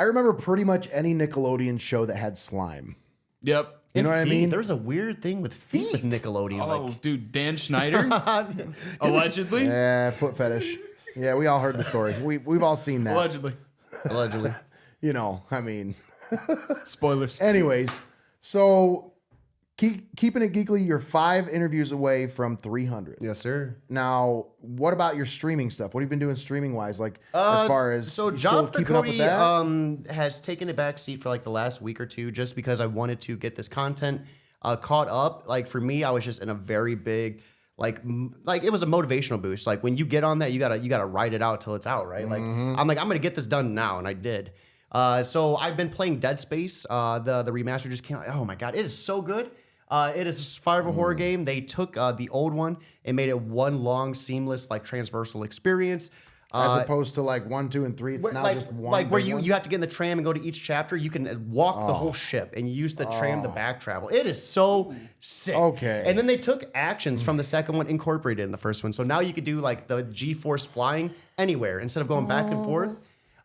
Speaker 1: I remember pretty much any Nickelodeon show that had slime.
Speaker 3: Yep.
Speaker 1: You know what I mean?
Speaker 2: There's a weird thing with feet with Nickelodeon.
Speaker 3: Oh,
Speaker 2: like,
Speaker 3: dude, Dan Schneider, allegedly.
Speaker 1: Yeah, foot fetish. Yeah, we all heard the story. We've all seen that.
Speaker 3: Allegedly.
Speaker 1: You know, I mean.
Speaker 3: Spoilers.
Speaker 1: Anyways, so keeping it geekly, you're 5 interviews away from 300.
Speaker 2: yes, sir.
Speaker 1: Now, what about your streaming stuff? What have you been doing streaming wise? Like as far as
Speaker 2: so
Speaker 1: you
Speaker 2: Job
Speaker 1: still
Speaker 2: for
Speaker 1: keeping up with
Speaker 2: Cody
Speaker 1: that?
Speaker 2: has taken a back seat for like the last week or two just because I wanted to get this content caught up. Like for me, I was just in a very big like it was a motivational boost. Like when you get on that, you gotta ride it out till it's out, right? Like I'm gonna get this done now, and I did. So I've been playing Dead Space. The remaster just came out. Oh my god, it is so good. It is a survival horror game. They took the old one and made it one long, seamless, like transversal experience.
Speaker 1: As opposed to like 1, 2, and 3, it's now just one.
Speaker 2: Like where
Speaker 1: big one?
Speaker 2: you have to get in the tram and go to each chapter. You can walk the whole ship and you use the tram to back travel. It is so sick.
Speaker 1: Okay.
Speaker 2: And then they took actions from the second one, incorporated in the first one. So now you could do like the G-force flying anywhere instead of going back and forth.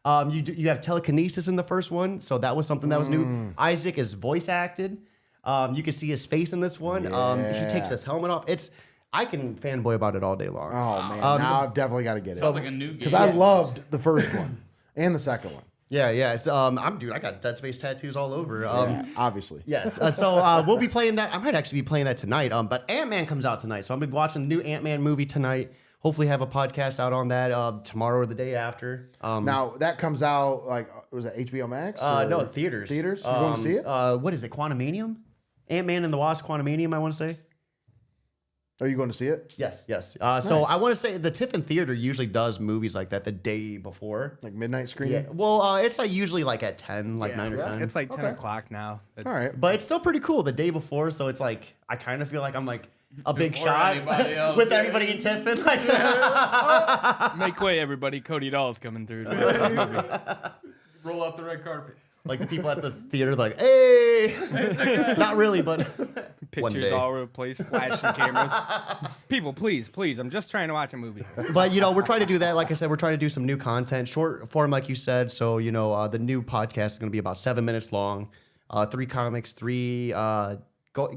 Speaker 2: You have telekinesis in the first one, so that was something that was new. Isaac is voice acted. You can see his face in this one. He takes his helmet off. I can fanboy about it all day long.
Speaker 1: Oh man, now I've definitely got to get it.
Speaker 3: Sounds like a new game.
Speaker 1: Because I loved the first one and the second one.
Speaker 2: Yeah. It's, I got Dead Space tattoos all over.
Speaker 1: Obviously.
Speaker 2: Yes. So we'll be playing that. I might actually be playing that tonight. But Ant-Man comes out tonight, so I'm gonna be watching the new Ant-Man movie tonight. Hopefully have a podcast out on that tomorrow or the day after.
Speaker 1: Now that comes out like was it HBO Max?
Speaker 2: No, theaters.
Speaker 1: Theaters? You going to see it?
Speaker 2: What is it? Quantumanium? Ant-Man and the Wasp Quantumanium, I want to say.
Speaker 1: Are you going to see it?
Speaker 2: Yes. So I want to say the Tiffin Theater usually does movies like that the day before.
Speaker 1: Like midnight screening?
Speaker 2: Yeah. Well, it's like usually like at 10, like 9 or 10.
Speaker 4: It's like 10 o'clock now.
Speaker 1: All right.
Speaker 2: But it's still pretty cool the day before, so it's like I kind of feel like I'm like a big
Speaker 3: Before
Speaker 2: shot
Speaker 3: anybody else,
Speaker 2: with
Speaker 3: yeah.
Speaker 2: everybody in Tiffin. Like,
Speaker 4: Make way, everybody. Cody Dull is coming through.
Speaker 3: Roll out the red carpet.
Speaker 2: like the people at the theater, like, hey, not really, but
Speaker 4: Pictures all over the place, flashing cameras. People, please, I'm just trying to watch a movie.
Speaker 2: But, we're trying to do that. Like I said, we're trying to do some new content, short form, like you said. So, the new podcast is going to be about 7 minutes long, 3 comics, 3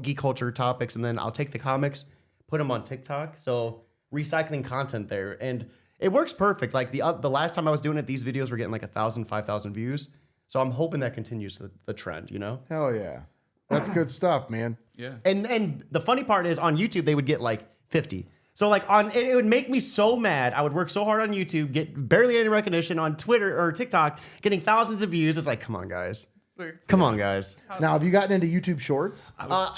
Speaker 2: geek culture topics, and then I'll take the comics, put them on TikTok. So recycling content there, and it works perfect. Like the last time I was doing it, these videos were getting like 1,000, 5,000 views. So I'm hoping that continues the trend.
Speaker 1: Hell yeah, that's good stuff, man.
Speaker 3: Yeah.
Speaker 2: And the funny part is on YouTube they would get like 50. So like it would make me so mad. I would work so hard on YouTube, get barely any recognition on Twitter or TikTok, getting thousands of views. It's like, come on, guys. Come on, guys.
Speaker 1: Now, have you gotten into YouTube Shorts?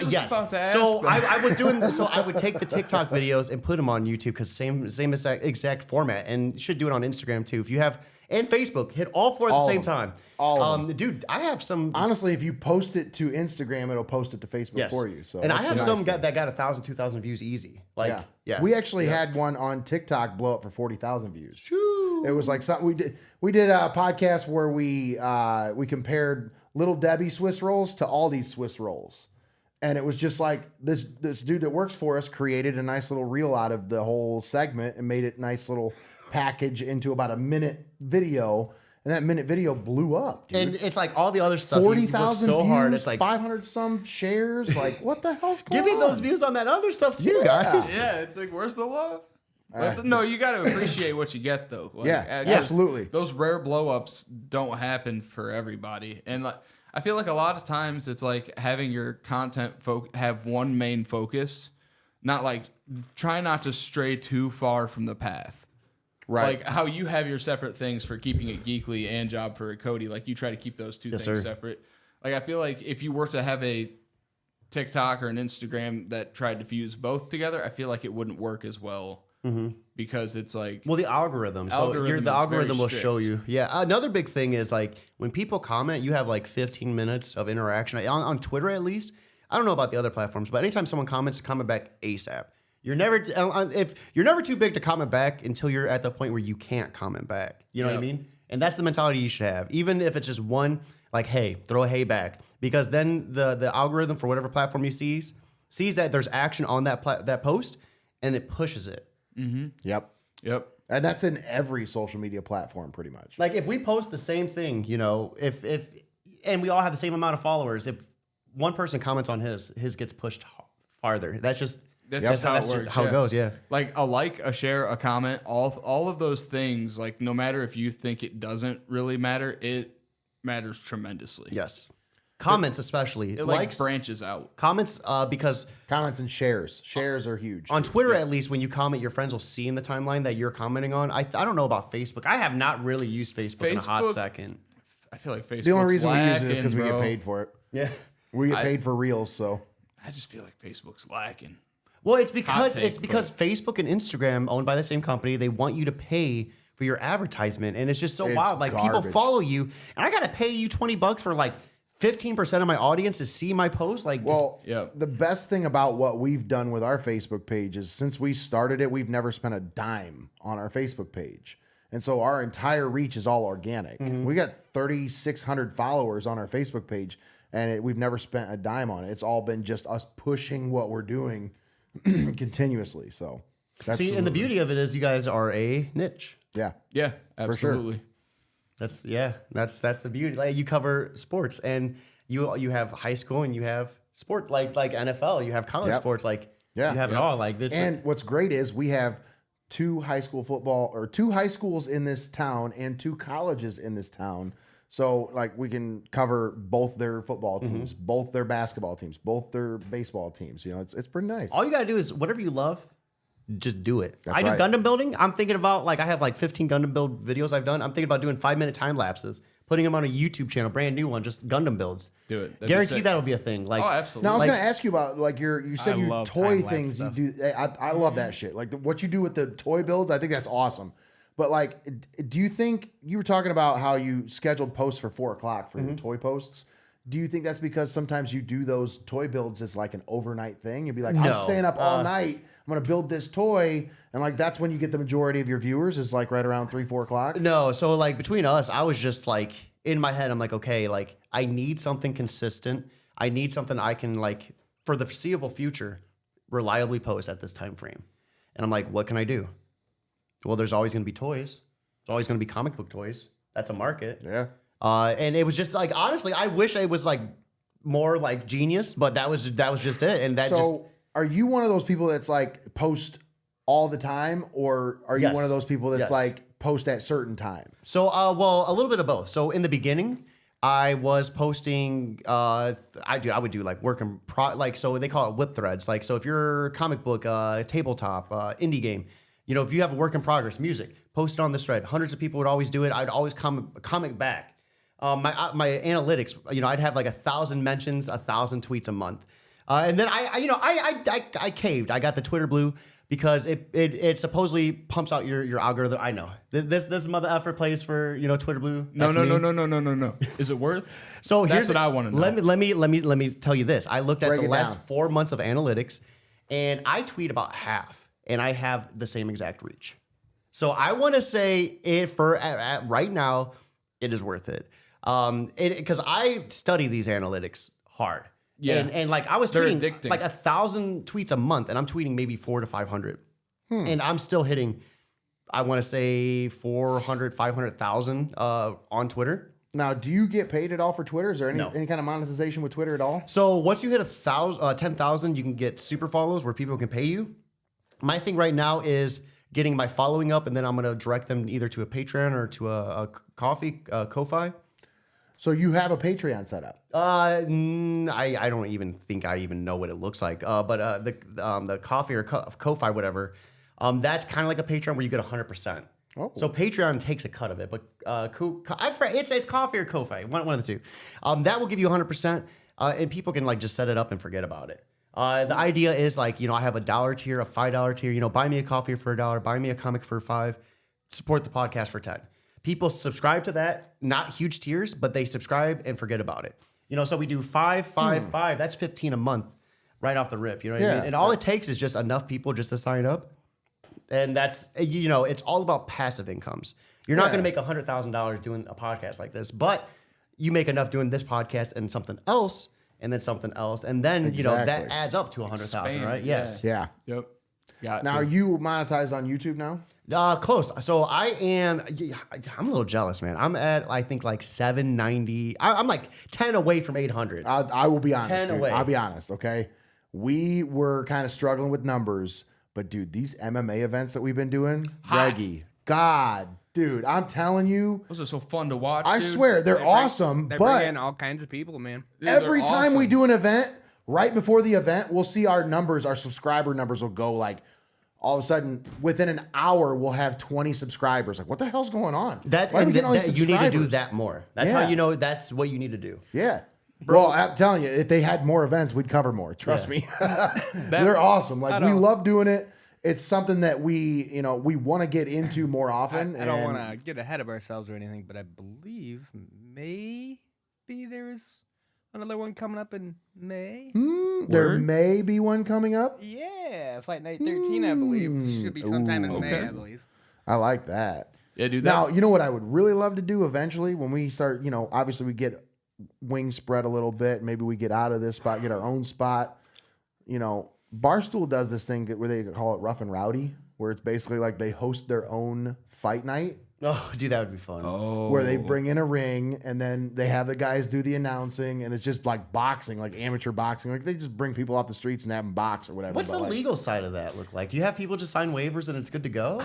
Speaker 2: Yes.
Speaker 3: about to ask,
Speaker 2: so
Speaker 3: but-
Speaker 2: I was doing this. So I would take the TikTok videos and put them on YouTube because same exact format, and you should do it on Instagram too. If you have and Facebook, hit all 4 at the same time.
Speaker 1: All of them.
Speaker 2: Dude, I have some.
Speaker 1: Honestly, if you post it to Instagram, it'll post it to Facebook
Speaker 2: Yes.
Speaker 1: for you. So
Speaker 2: and I
Speaker 1: that's
Speaker 2: have
Speaker 1: the
Speaker 2: some
Speaker 1: nice thing.
Speaker 2: that got 1,000, 2,000 views easy. Like,
Speaker 1: Yeah.
Speaker 2: yes.
Speaker 1: We actually had one on TikTok blow up for 40,000 views. It was like something we did. We did a podcast where we compared Little Debbie Swiss rolls to Aldi's Swiss rolls, and it was just like this dude that works for us created a nice little reel out of the whole segment and made it nice little package into about a minute video. and that minute video blew up, dude.
Speaker 2: And it's like all the other stuff. You work
Speaker 1: 40,000
Speaker 2: so
Speaker 1: views,
Speaker 2: hard. It's like
Speaker 1: 500 some shares. Like, what the hell's going
Speaker 2: give
Speaker 1: on?
Speaker 2: me those views on that other stuff too,
Speaker 1: Yeah.
Speaker 2: guys.
Speaker 3: Yeah, it's like, where's the love? But no, you got to appreciate what you get, though. Like,
Speaker 1: Yeah,
Speaker 3: 'cause
Speaker 1: absolutely.
Speaker 3: Those rare blow-ups don't happen for everybody. And like, I feel like a lot of times it's like having your content have one main focus, not like try not to stray too far from the path.
Speaker 1: Right.
Speaker 3: Like how you have your separate things for Keeping It Geekly and Job for Cody. Like you try to keep those two things separate. Like I feel like if you were to have a TikTok or an Instagram that tried to fuse both together, I feel like it wouldn't work as well. Because it's like,
Speaker 2: Well, the algorithm. So
Speaker 3: Algorithm
Speaker 2: the
Speaker 3: is
Speaker 2: algorithm
Speaker 3: very
Speaker 2: will show
Speaker 3: strict.
Speaker 2: you. Yeah. Another big thing is like when people comment, you have like 15 minutes of interaction. On Twitter, at least. I don't know about the other platforms, but anytime someone comments, comment back ASAP. You're never if you're never too big to comment back until you're at the point where you can't comment back. You know what I mean? And that's the mentality you should have. Even if it's just one, like, hey, throw a hey back. Because then the algorithm for whatever platform you sees that there's action on that post and it pushes it.
Speaker 1: Yep. And that's in every social media platform, pretty much.
Speaker 2: Like if we post the same thing, you know, if and we all have the same amount of followers, if one person comments on his gets pushed farther. That's just
Speaker 3: how it works.
Speaker 2: How it goes, yeah.
Speaker 3: Like a like, a share, a comment, all of those things, like no matter if you think it doesn't really matter, it matters tremendously.
Speaker 2: Yes. Comments especially.
Speaker 3: It
Speaker 2: Likes,
Speaker 3: branches out.
Speaker 2: comments, because
Speaker 1: Comments and shares. Shares are huge.
Speaker 2: on
Speaker 1: too.
Speaker 2: Twitter, at least, when you comment, your friends will see in the timeline that you're commenting on. I don't know about Facebook. I have not really used Facebook in a hot
Speaker 3: Facebook-
Speaker 2: second.
Speaker 3: I feel like Facebook.
Speaker 1: The only reason we use it is because we get paid for it.
Speaker 2: Yeah.
Speaker 1: We get paid for reels, so.
Speaker 3: I just feel like Facebook's lacking.
Speaker 2: Well, it's because
Speaker 3: take,
Speaker 2: Facebook and Instagram, owned by the same company, they want you to pay for your advertisement, and it's just so
Speaker 1: It's
Speaker 2: wild. Like people
Speaker 1: garbage.
Speaker 2: follow you, and I gotta pay you $20 for like 15% of my audience to see my post. Like,
Speaker 1: Well,
Speaker 3: Yeah.
Speaker 1: the best thing about what we've done with our Facebook page is since we started it, we've never spent a dime on our Facebook page. And so our entire reach is all organic. We got 3,600 followers on our Facebook page, and we've never spent a dime on it. It's all been just us pushing what we're doing continuously. So that's
Speaker 2: see, and the beauty of it is you guys are a niche.
Speaker 1: yeah.
Speaker 3: Yeah,
Speaker 1: sure.
Speaker 3: absolutely.
Speaker 2: That's the beauty. Like you cover sports, and you have high school, and you have sport like NFL. You have college
Speaker 1: Yep.
Speaker 2: sports. Like
Speaker 1: Yeah.
Speaker 2: you have it all. Like this.
Speaker 1: And what's great is we have two high schools in this town and two colleges in this town. So like we can cover both their football teams, both their basketball teams, both their baseball teams. You know, it's pretty nice.
Speaker 2: all you gotta do is whatever you love, just do it.
Speaker 1: That's
Speaker 2: I do
Speaker 1: right.
Speaker 2: Gundam building. I'm thinking about I have 15 Gundam build videos I've done. I'm thinking about doing 5-minute time lapses, putting them on a YouTube channel, brand new one, just Gundam builds.
Speaker 3: Do it. That'd be
Speaker 2: Guaranteed
Speaker 3: sick.
Speaker 2: that'll be a thing. Like,
Speaker 3: Oh, absolutely.
Speaker 1: Now I was
Speaker 2: Like-
Speaker 1: gonna ask you about like you said
Speaker 4: I
Speaker 1: your
Speaker 4: love
Speaker 1: toy
Speaker 4: time-lapse
Speaker 1: things
Speaker 4: stuff.
Speaker 1: you do. I love that shit. Like what you do with the toy builds, I think that's awesome. But like, do you think you were talking about how you scheduled posts for 4:00 for your toy posts? Do you think that's because sometimes you do those toy builds as like an overnight thing? You'd be like, I'm
Speaker 2: No.
Speaker 1: staying up all night. I'm gonna build this toy, and like that's when you get the majority of your viewers is like right around 3-4 o'clock.
Speaker 2: no. So between us, I was just in my head, I'm like, okay, I need something consistent. I need something I can for the foreseeable future reliably post at this time frame. And I'm like, what can I do? Well, there's always going to be toys. There's always going to be comic book toys. That's a market.
Speaker 1: Yeah.
Speaker 2: And it was just honestly, I wish I was more genius, but that was just it. And that
Speaker 1: So are you one of those people that's like post all the time, or are you
Speaker 2: Yes.
Speaker 1: one of those people that's
Speaker 2: Yes.
Speaker 1: like post at certain times?
Speaker 2: So, well, a little bit of both. So in the beginning, I was posting. I would do work in so they call it whip threads. So if you're a comic book, tabletop, indie game, if you have a work in progress, music, post it on this thread. Hundreds of people would always do it. I'd always comment back. My analytics, I'd have 1,000 mentions, 1,000 tweets a month, and then I caved. I got the Twitter blue. Because it supposedly pumps out your algorithm. I know this mother effer plays for Twitter Blue.
Speaker 3: No.
Speaker 2: That's me.
Speaker 3: No. Is it worth?
Speaker 2: So
Speaker 3: That's what I want to know.
Speaker 2: Let me tell you this. I looked at
Speaker 1: Break
Speaker 2: the
Speaker 1: it
Speaker 2: last
Speaker 1: down.
Speaker 2: 4 months of analytics, and I tweet about half, and I have the same exact reach. So I want to say at right now, it is worth it. Because I study these analytics hard.
Speaker 3: Yeah.
Speaker 2: And I was
Speaker 3: They're
Speaker 2: tweeting
Speaker 3: addicting.
Speaker 2: 1,000 tweets a month, and I'm tweeting maybe 400 to 500, and I'm still hitting I want to say 400, 500,000 on Twitter.
Speaker 1: Now, do you get paid at all for Twitter? Is there any,
Speaker 2: No.
Speaker 1: any kind of monetization with Twitter at all?
Speaker 2: So once you hit 10,000, you can get super follows where people can pay you. My thing right now is getting my following up, and then I'm going to direct them either to a Patreon or to a Ko-Fi.
Speaker 1: So you have a Patreon set up.
Speaker 2: I don't even think I even know what it looks like. But the coffee or Ko-Fi, whatever, that's kind of like a Patreon where you get 100%.
Speaker 1: Oh.
Speaker 2: So Patreon takes a cut of it, but it's coffee or Ko-Fi, one of the two. That will give you 100%, and people can like just set it up and forget about it. The idea is like, I have a $1 tier, a $5 tier. Buy me a coffee for $1, buy me a comic for $5, support the podcast for $10. People subscribe to that, not huge tiers, but they subscribe and forget about it. So we do 5, 5, 5. That's 15 a month, right off the rip. You know what I mean? And all it takes is just enough people just to sign up. And that's, it's all about passive incomes. You're not going to make $100,000 doing a podcast like this, but you make enough doing this podcast and something else, and then something else, and then that adds up to 100,000, right?
Speaker 3: Yeah.
Speaker 2: Yes.
Speaker 1: Yeah.
Speaker 3: Yep. Got
Speaker 1: Now,
Speaker 3: to.
Speaker 1: are you monetized on YouTube now?
Speaker 2: Close. So I'm a little jealous, man. I'm at I think like 790. I'm like 10 away from 800.
Speaker 1: I will be honest,
Speaker 2: 10
Speaker 1: dude.
Speaker 2: away.
Speaker 1: I'll be honest, okay? We were kind of struggling with numbers, but dude, these MMA events that we've been doing, Reggie, God, dude, I'm telling you,
Speaker 3: Those are so fun to watch.
Speaker 1: I
Speaker 3: dude.
Speaker 1: swear they're awesome,
Speaker 4: They
Speaker 1: but
Speaker 4: bring in all kinds of people, man.
Speaker 3: Yeah,
Speaker 1: every
Speaker 3: they're
Speaker 1: time we
Speaker 3: awesome.
Speaker 1: do an event, right before the event, we'll see our numbers, our subscriber numbers will go like, all of a sudden, within an hour, we'll have 20 subscribers. Like, what the hell's going on?
Speaker 2: That
Speaker 1: Why are we
Speaker 2: and
Speaker 1: getting all these
Speaker 2: you need to do
Speaker 1: subscribers?
Speaker 2: that more. That's
Speaker 1: Yeah.
Speaker 2: how you know that's what you need to do.
Speaker 1: Yeah. Well, I'm telling you, if they had more events, we'd cover more. Trust me. They're awesome. Like, we love doing it. It's something that we want to get into more often.
Speaker 4: I don't want to get ahead of ourselves or anything, but I believe maybe there's another one coming up in May.
Speaker 1: There
Speaker 3: Word?
Speaker 1: may be one coming up.
Speaker 4: Yeah, Fight Night 13, I believe. Should be sometime in May,
Speaker 3: okay.
Speaker 4: I believe.
Speaker 1: I like that.
Speaker 3: Yeah, dude. That,
Speaker 1: Now, you know what I would really love to do eventually when we start, obviously we get wings spread a little bit. Maybe we get out of this spot, get our own spot. Barstool does this thing where they call it Rough and Rowdy, where it's basically like they host their own fight night
Speaker 2: Oh, dude, that would be fun.
Speaker 1: where they bring in a ring and then they have the guys do the announcing and it's just like boxing, like amateur boxing. Like they just bring people off the streets and have them box or whatever.
Speaker 2: What's
Speaker 1: But,
Speaker 2: the
Speaker 1: like,
Speaker 2: legal side of that look like? Do you have people just sign waivers and it's good to go?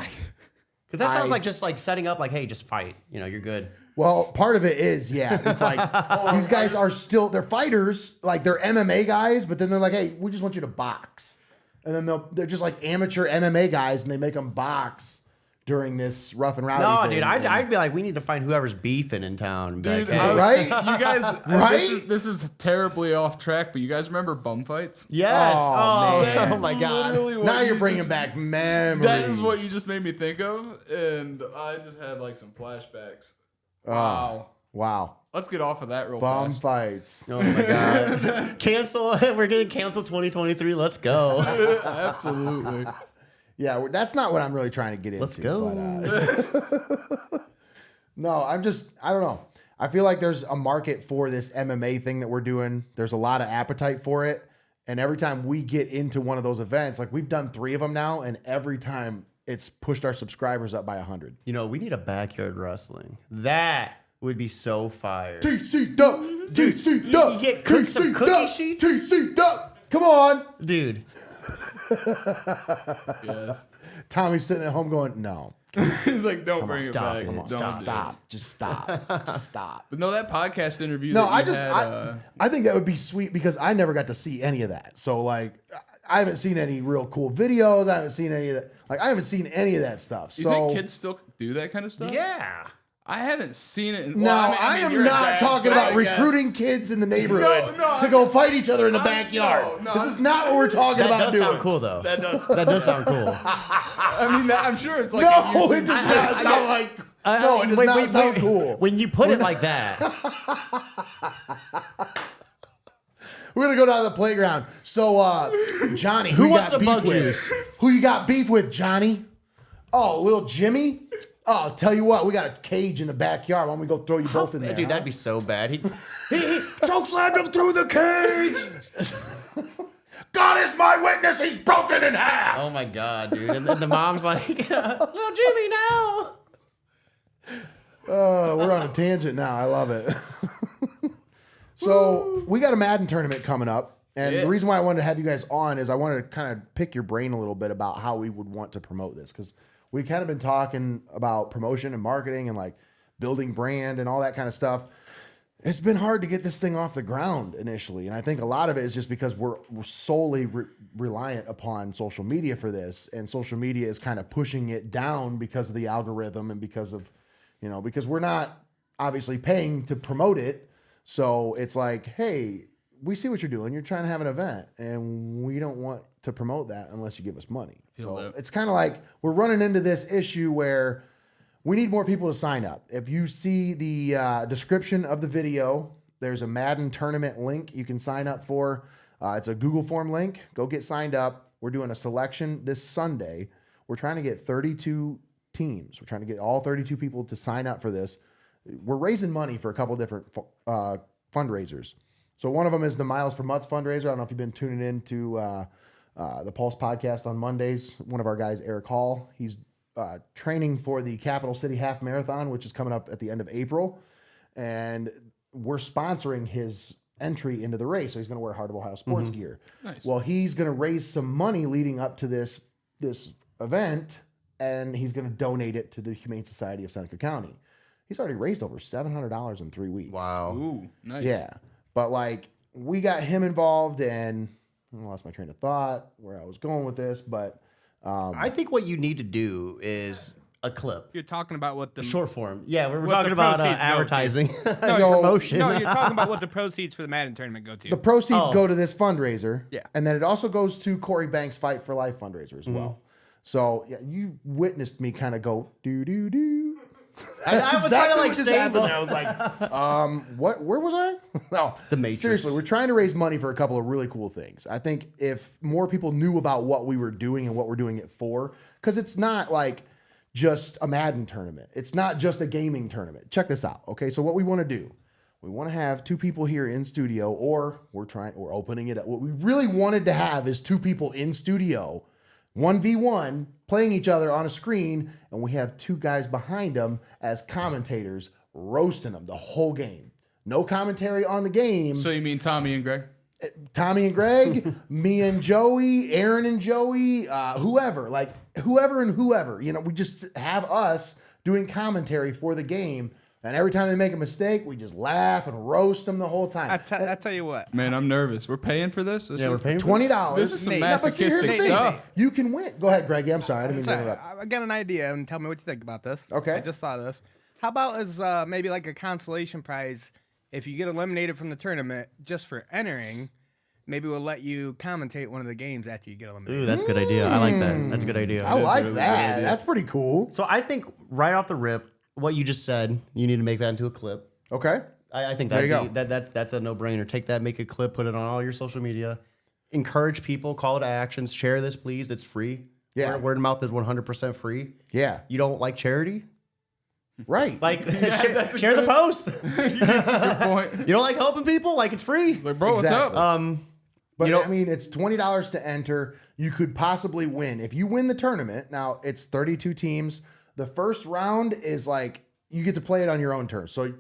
Speaker 2: Because that sounds like just like setting up like, hey, just fight. You're good.
Speaker 1: Well, part of it is, yeah. It's like these guys are still, they're fighters, like they're MMA guys, but then they're like, hey, we just want you to box. And then they're just like amateur MMA guys and they make them box during this Rough and Rowdy
Speaker 2: No,
Speaker 1: thing.
Speaker 2: dude,
Speaker 1: And-
Speaker 2: I'd be like, we need to find whoever's beefing in town. And be
Speaker 3: dude,
Speaker 2: like, hey.
Speaker 1: right?
Speaker 3: You guys,
Speaker 1: Right?
Speaker 3: This is terribly off track, but you guys remember bum fights?
Speaker 2: Yes.
Speaker 1: Oh,
Speaker 2: Oh,
Speaker 1: man.
Speaker 2: my God.
Speaker 3: Literally what
Speaker 1: Now you're
Speaker 3: you
Speaker 1: bringing
Speaker 3: just-
Speaker 1: back memories.
Speaker 3: That is what you just made me think of, and I just had like some flashbacks. Wow.
Speaker 1: Wow.
Speaker 3: Let's get off of that real
Speaker 1: Bum
Speaker 3: fast.
Speaker 1: fights.
Speaker 2: Oh, my God. Cancel. We're getting canceled 2023. Let's go.
Speaker 3: Absolutely.
Speaker 1: Yeah, that's not what I'm really trying to get into.
Speaker 2: Let's go.
Speaker 1: No, I don't know. I feel like there's a market for this MMA thing that we're doing. There's a lot of appetite for it. And every time we get into one of those events, like we've done 3 of them now, and every time it's pushed our subscribers up by 100.
Speaker 2: We need a backyard wrestling. That would be so fire.
Speaker 1: TC Duck! TC Duck!
Speaker 2: You get cooked some cookie sheets?
Speaker 1: TC Duck! Come on!
Speaker 2: Dude.
Speaker 3: Yes.
Speaker 1: Tommy's sitting at home going, no.
Speaker 3: He's like, don't bring
Speaker 2: stop,
Speaker 3: it back.
Speaker 2: come on,
Speaker 3: Don't do it.
Speaker 1: Stop. Just stop. Just stop.
Speaker 3: But no, that podcast interview.
Speaker 1: No,
Speaker 3: that you had,
Speaker 1: I think that would be sweet because I never got to see any of that. So like, I haven't seen any real cool videos. I haven't seen any of that. Like, I haven't seen any of that stuff.
Speaker 3: you
Speaker 1: So
Speaker 3: think kids still do that kind of stuff?
Speaker 2: Yeah.
Speaker 3: I haven't seen it.
Speaker 1: no, I am
Speaker 3: you're a
Speaker 1: not
Speaker 3: dad,
Speaker 1: talking
Speaker 3: so
Speaker 1: about
Speaker 3: I guess.
Speaker 1: recruiting kids in the neighborhood
Speaker 3: No,
Speaker 1: to go fight each other in the backyard.
Speaker 3: no,
Speaker 1: this
Speaker 3: I'm-
Speaker 1: is not what we're talking
Speaker 2: That
Speaker 1: about
Speaker 2: does
Speaker 1: doing.
Speaker 2: sound cool, though.
Speaker 3: That does.
Speaker 2: That does sound cool.
Speaker 3: I mean, I'm sure it's like. a
Speaker 1: No,
Speaker 3: YouTube
Speaker 1: it does not sound like. No, it does
Speaker 2: Wait,
Speaker 1: not
Speaker 2: wait,
Speaker 1: sound
Speaker 2: wait.
Speaker 1: cool.
Speaker 2: When you put it like that,
Speaker 1: We're gonna go down to the playground. So, Johnny, who,
Speaker 2: Who
Speaker 1: you
Speaker 2: wants
Speaker 1: got
Speaker 2: some bug
Speaker 1: beef with?
Speaker 2: juice?
Speaker 1: Who you got beef with, Johnny? Oh, little Jimmy. Oh, I'll tell you what, we got a cage in the backyard. Why don't we go throw you both in there?
Speaker 2: dude,
Speaker 1: huh?
Speaker 2: that'd be so bad. He choke slammed him through the cage.
Speaker 1: God is my witness, he's broken in half.
Speaker 2: Oh my God, dude. And then the mom's like, little Jimmy, no.
Speaker 1: We're on a tangent now. I love it. So we got a Madden tournament coming up. And the reason why I wanted to have you guys on is I wanted to kind of pick your brain a little bit about how we would want to promote this. Because we kind of been talking about promotion and marketing and like building brand and all that kind of stuff. It's been hard to get this thing off the ground initially. And I think a lot of it is just because we're solely reliant upon social media for this. And social media is kind of pushing it down because of the algorithm and because of, because we're not obviously paying to promote it. So it's like, hey, we see what you're doing. You're trying to have an event and we don't want to promote that unless you give us money. So it's kind of like we're running into this issue where we need more people to sign up. If you see the description of the video, there's a Madden tournament link you can sign up for. It's a Google form link. Go get signed up. We're doing a selection this Sunday. We're trying to get 32 teams. We're trying to get all 32 people to sign up for this. We're raising money for a couple different fundraisers. So one of them is the Miles for Mutts fundraiser. I don't know if you've been tuning in to the Pulse podcast on Mondays. One of our guys, Eric Hall, he's training for the Capital City Half Marathon, which is coming up at the end of April. And we're sponsoring his entry into the race. So he's going to wear Heart of Ohio sports gear.
Speaker 3: Nice.
Speaker 1: Well, he's going to raise some money leading up to this event, and he's going to donate it to the Humane Society of Seneca County. He's already raised over $700 in 3 weeks.
Speaker 2: Wow.
Speaker 3: Ooh, nice.
Speaker 1: Yeah. But like we got him involved, and I lost my train of thought where I was going with this, but
Speaker 2: I think what you need to do is a clip.
Speaker 4: You're talking about what the
Speaker 2: Short form. Yeah, we're
Speaker 4: What
Speaker 2: talking
Speaker 4: the
Speaker 2: about
Speaker 4: proceeds go to.
Speaker 2: advertising.
Speaker 1: So-
Speaker 2: Promotion.
Speaker 4: No, you're talking about what the proceeds for the Madden tournament go to.
Speaker 1: the proceeds go to this fundraiser.
Speaker 4: Yeah.
Speaker 1: And then it also goes to Corey Banks' Fight for Life fundraiser as well. So yeah, you witnessed me kind of go do.
Speaker 2: I was trying to like
Speaker 1: just
Speaker 2: save
Speaker 1: happened.
Speaker 2: them.
Speaker 1: I was like, what? Where was I? No,
Speaker 2: The Matrix.
Speaker 1: Seriously, we're trying to raise money for a couple of really cool things. I think if more people knew about what we were doing and what we're doing it for, because it's not like just a Madden tournament. It's not just a gaming tournament. Check this out. Okay, so what we want to do, we want to have two people here in studio, or we're opening it up. What we really wanted to have is two people in studio, 1v1, playing each other on a screen, and we have two guys behind them as commentators roasting them the whole game. No commentary on the game.
Speaker 3: So you mean Tommy and Greg?
Speaker 1: Tommy and Greg, me and Joey, Aaron and Joey, whoever. We just have us doing commentary for the game. And every time they make a mistake, we just laugh and roast them the whole time.
Speaker 4: I tell you what.
Speaker 3: Man, I'm nervous. We're paying for this?
Speaker 2: Yeah, we're paying for
Speaker 1: $20.
Speaker 3: This is some
Speaker 4: Nate,
Speaker 3: masochistic
Speaker 1: here's the thing.
Speaker 3: stuff.
Speaker 1: You can win. Go ahead, Greg. I'm sorry. I didn't mean to
Speaker 4: Sorry,
Speaker 1: interrupt.
Speaker 4: I got an idea, and tell me what you think about this.
Speaker 1: Okay.
Speaker 4: I just saw this. How about as maybe like a consolation prize if you get eliminated from the tournament just for entering? Maybe we'll let you commentate one of the games after you get eliminated.
Speaker 2: Ooh, that's a good idea. I like that. That's a good idea.
Speaker 1: I like
Speaker 3: a really good
Speaker 1: that.
Speaker 3: idea.
Speaker 1: That's pretty cool.
Speaker 2: So I think right off the rip, what you just said, you need to make that into a clip.
Speaker 1: Okay.
Speaker 2: I think
Speaker 1: There you go.
Speaker 2: that's a no-brainer. Take that, make a clip, put it on all your social media. Encourage people, call to actions, share this, please. It's free.
Speaker 1: Yeah.
Speaker 2: Word of mouth is 100% free.
Speaker 1: Yeah.
Speaker 2: You don't like charity?
Speaker 1: Right.
Speaker 2: Like, share the post.
Speaker 3: Good point.
Speaker 2: You don't like helping people? Like, it's free.
Speaker 3: Like, bro,
Speaker 1: Exactly.
Speaker 3: what's up?
Speaker 1: But
Speaker 2: You know-
Speaker 1: I mean, it's $20 to enter. You could possibly win. If you win the tournament, now it's 32 teams. The first round is like, you get to play it on your own terms. So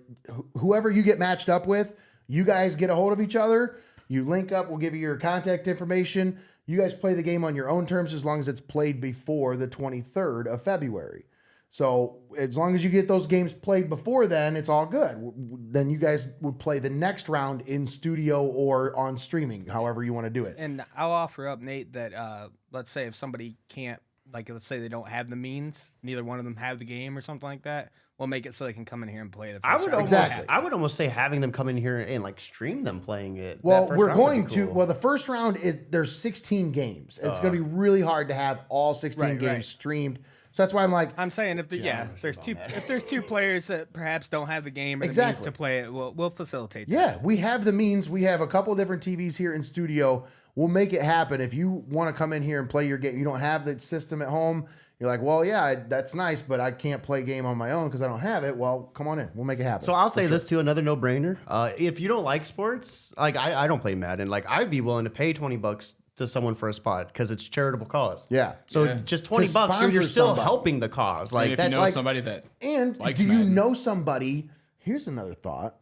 Speaker 1: whoever you get matched up with, you guys get a hold of each other. You link up. We'll give you your contact information. You guys play the game on your own terms as long as it's played before the 23rd of February. So as long as you get those games played before then, it's all good. Then you guys would play the next round in studio or on streaming, however you want to do it.
Speaker 4: And I'll offer up, Nate, that let's say if somebody can't, like let's say they don't have the means, neither one of them have the game or something like that, we'll make it so they can come in here and play the first
Speaker 2: I would
Speaker 4: round.
Speaker 2: almost,
Speaker 1: Exactly.
Speaker 2: I would almost say having them come in here and like stream them playing it.
Speaker 1: Well,
Speaker 2: That first
Speaker 1: we're
Speaker 2: round would
Speaker 1: going
Speaker 2: be
Speaker 1: to.
Speaker 2: cool.
Speaker 1: Well, the first round is there's 16 games. It's going to be really hard to have all 16
Speaker 4: Right,
Speaker 1: games
Speaker 4: right.
Speaker 1: streamed. So that's why I'm like,
Speaker 4: I'm saying if there's two players that perhaps don't have the game or the means
Speaker 1: Exactly.
Speaker 4: to play it, we'll facilitate that.
Speaker 1: yeah, we have the means. We have a couple different TVs here in studio. We'll make it happen. If you want to come in here and play your game, you don't have the system at home. You're like, well, yeah, that's nice, but I can't play a game on my own because I don't have it. Well, come on in. We'll make it happen.
Speaker 2: So I'll say this too, another no-brainer. If you don't like sports, like I don't play Madden. Like I'd be willing to pay $20 to someone for a spot because it's charitable cause.
Speaker 1: Yeah.
Speaker 2: So just $20, dude, you're
Speaker 1: sponsor
Speaker 2: still
Speaker 1: somebody.
Speaker 2: helping the cause.
Speaker 3: And
Speaker 2: Like
Speaker 3: if
Speaker 2: that's
Speaker 3: you know
Speaker 2: like
Speaker 3: somebody that
Speaker 1: And
Speaker 3: likes
Speaker 1: do you
Speaker 3: Madden.
Speaker 1: know somebody? Here's another thought.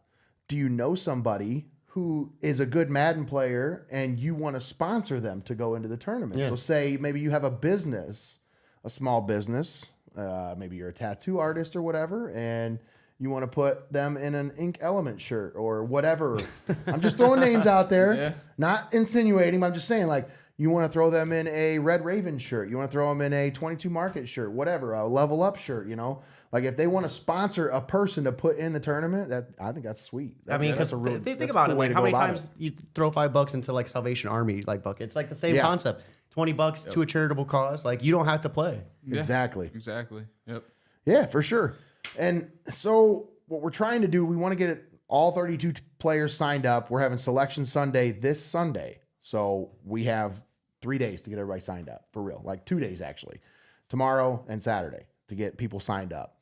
Speaker 1: Do you know somebody who is a good Madden player and you want to sponsor them to go into the tournament?
Speaker 2: Yeah.
Speaker 1: So say maybe you have a business, a small business, maybe you're a tattoo artist or whatever, and you want to put them in an Ink Element shirt or whatever. I'm just throwing names out there,
Speaker 3: Yeah.
Speaker 1: not insinuating, but I'm just saying, like, you want to throw them in a Red Raven shirt. You want to throw them in a 22 Market shirt, whatever, a Level Up shirt, you know? Like, if they want to sponsor a person to put in the tournament, I think that's sweet.
Speaker 2: I mean, because think about it. Like, how many times you throw $5 into like Salvation Army like bucket? It's like the same concept. $20 to a charitable cause. Like, you don't have to play.
Speaker 3: Yeah,
Speaker 1: Exactly.
Speaker 3: Exactly. Yep.
Speaker 1: Yeah, for sure. And so what we're trying to do, we want to get all 32 players signed up. We're having Selection Sunday this Sunday. So we have 3 days to get everybody signed up, for real. Like 2 days, actually. Tomorrow and Saturday to get people signed up.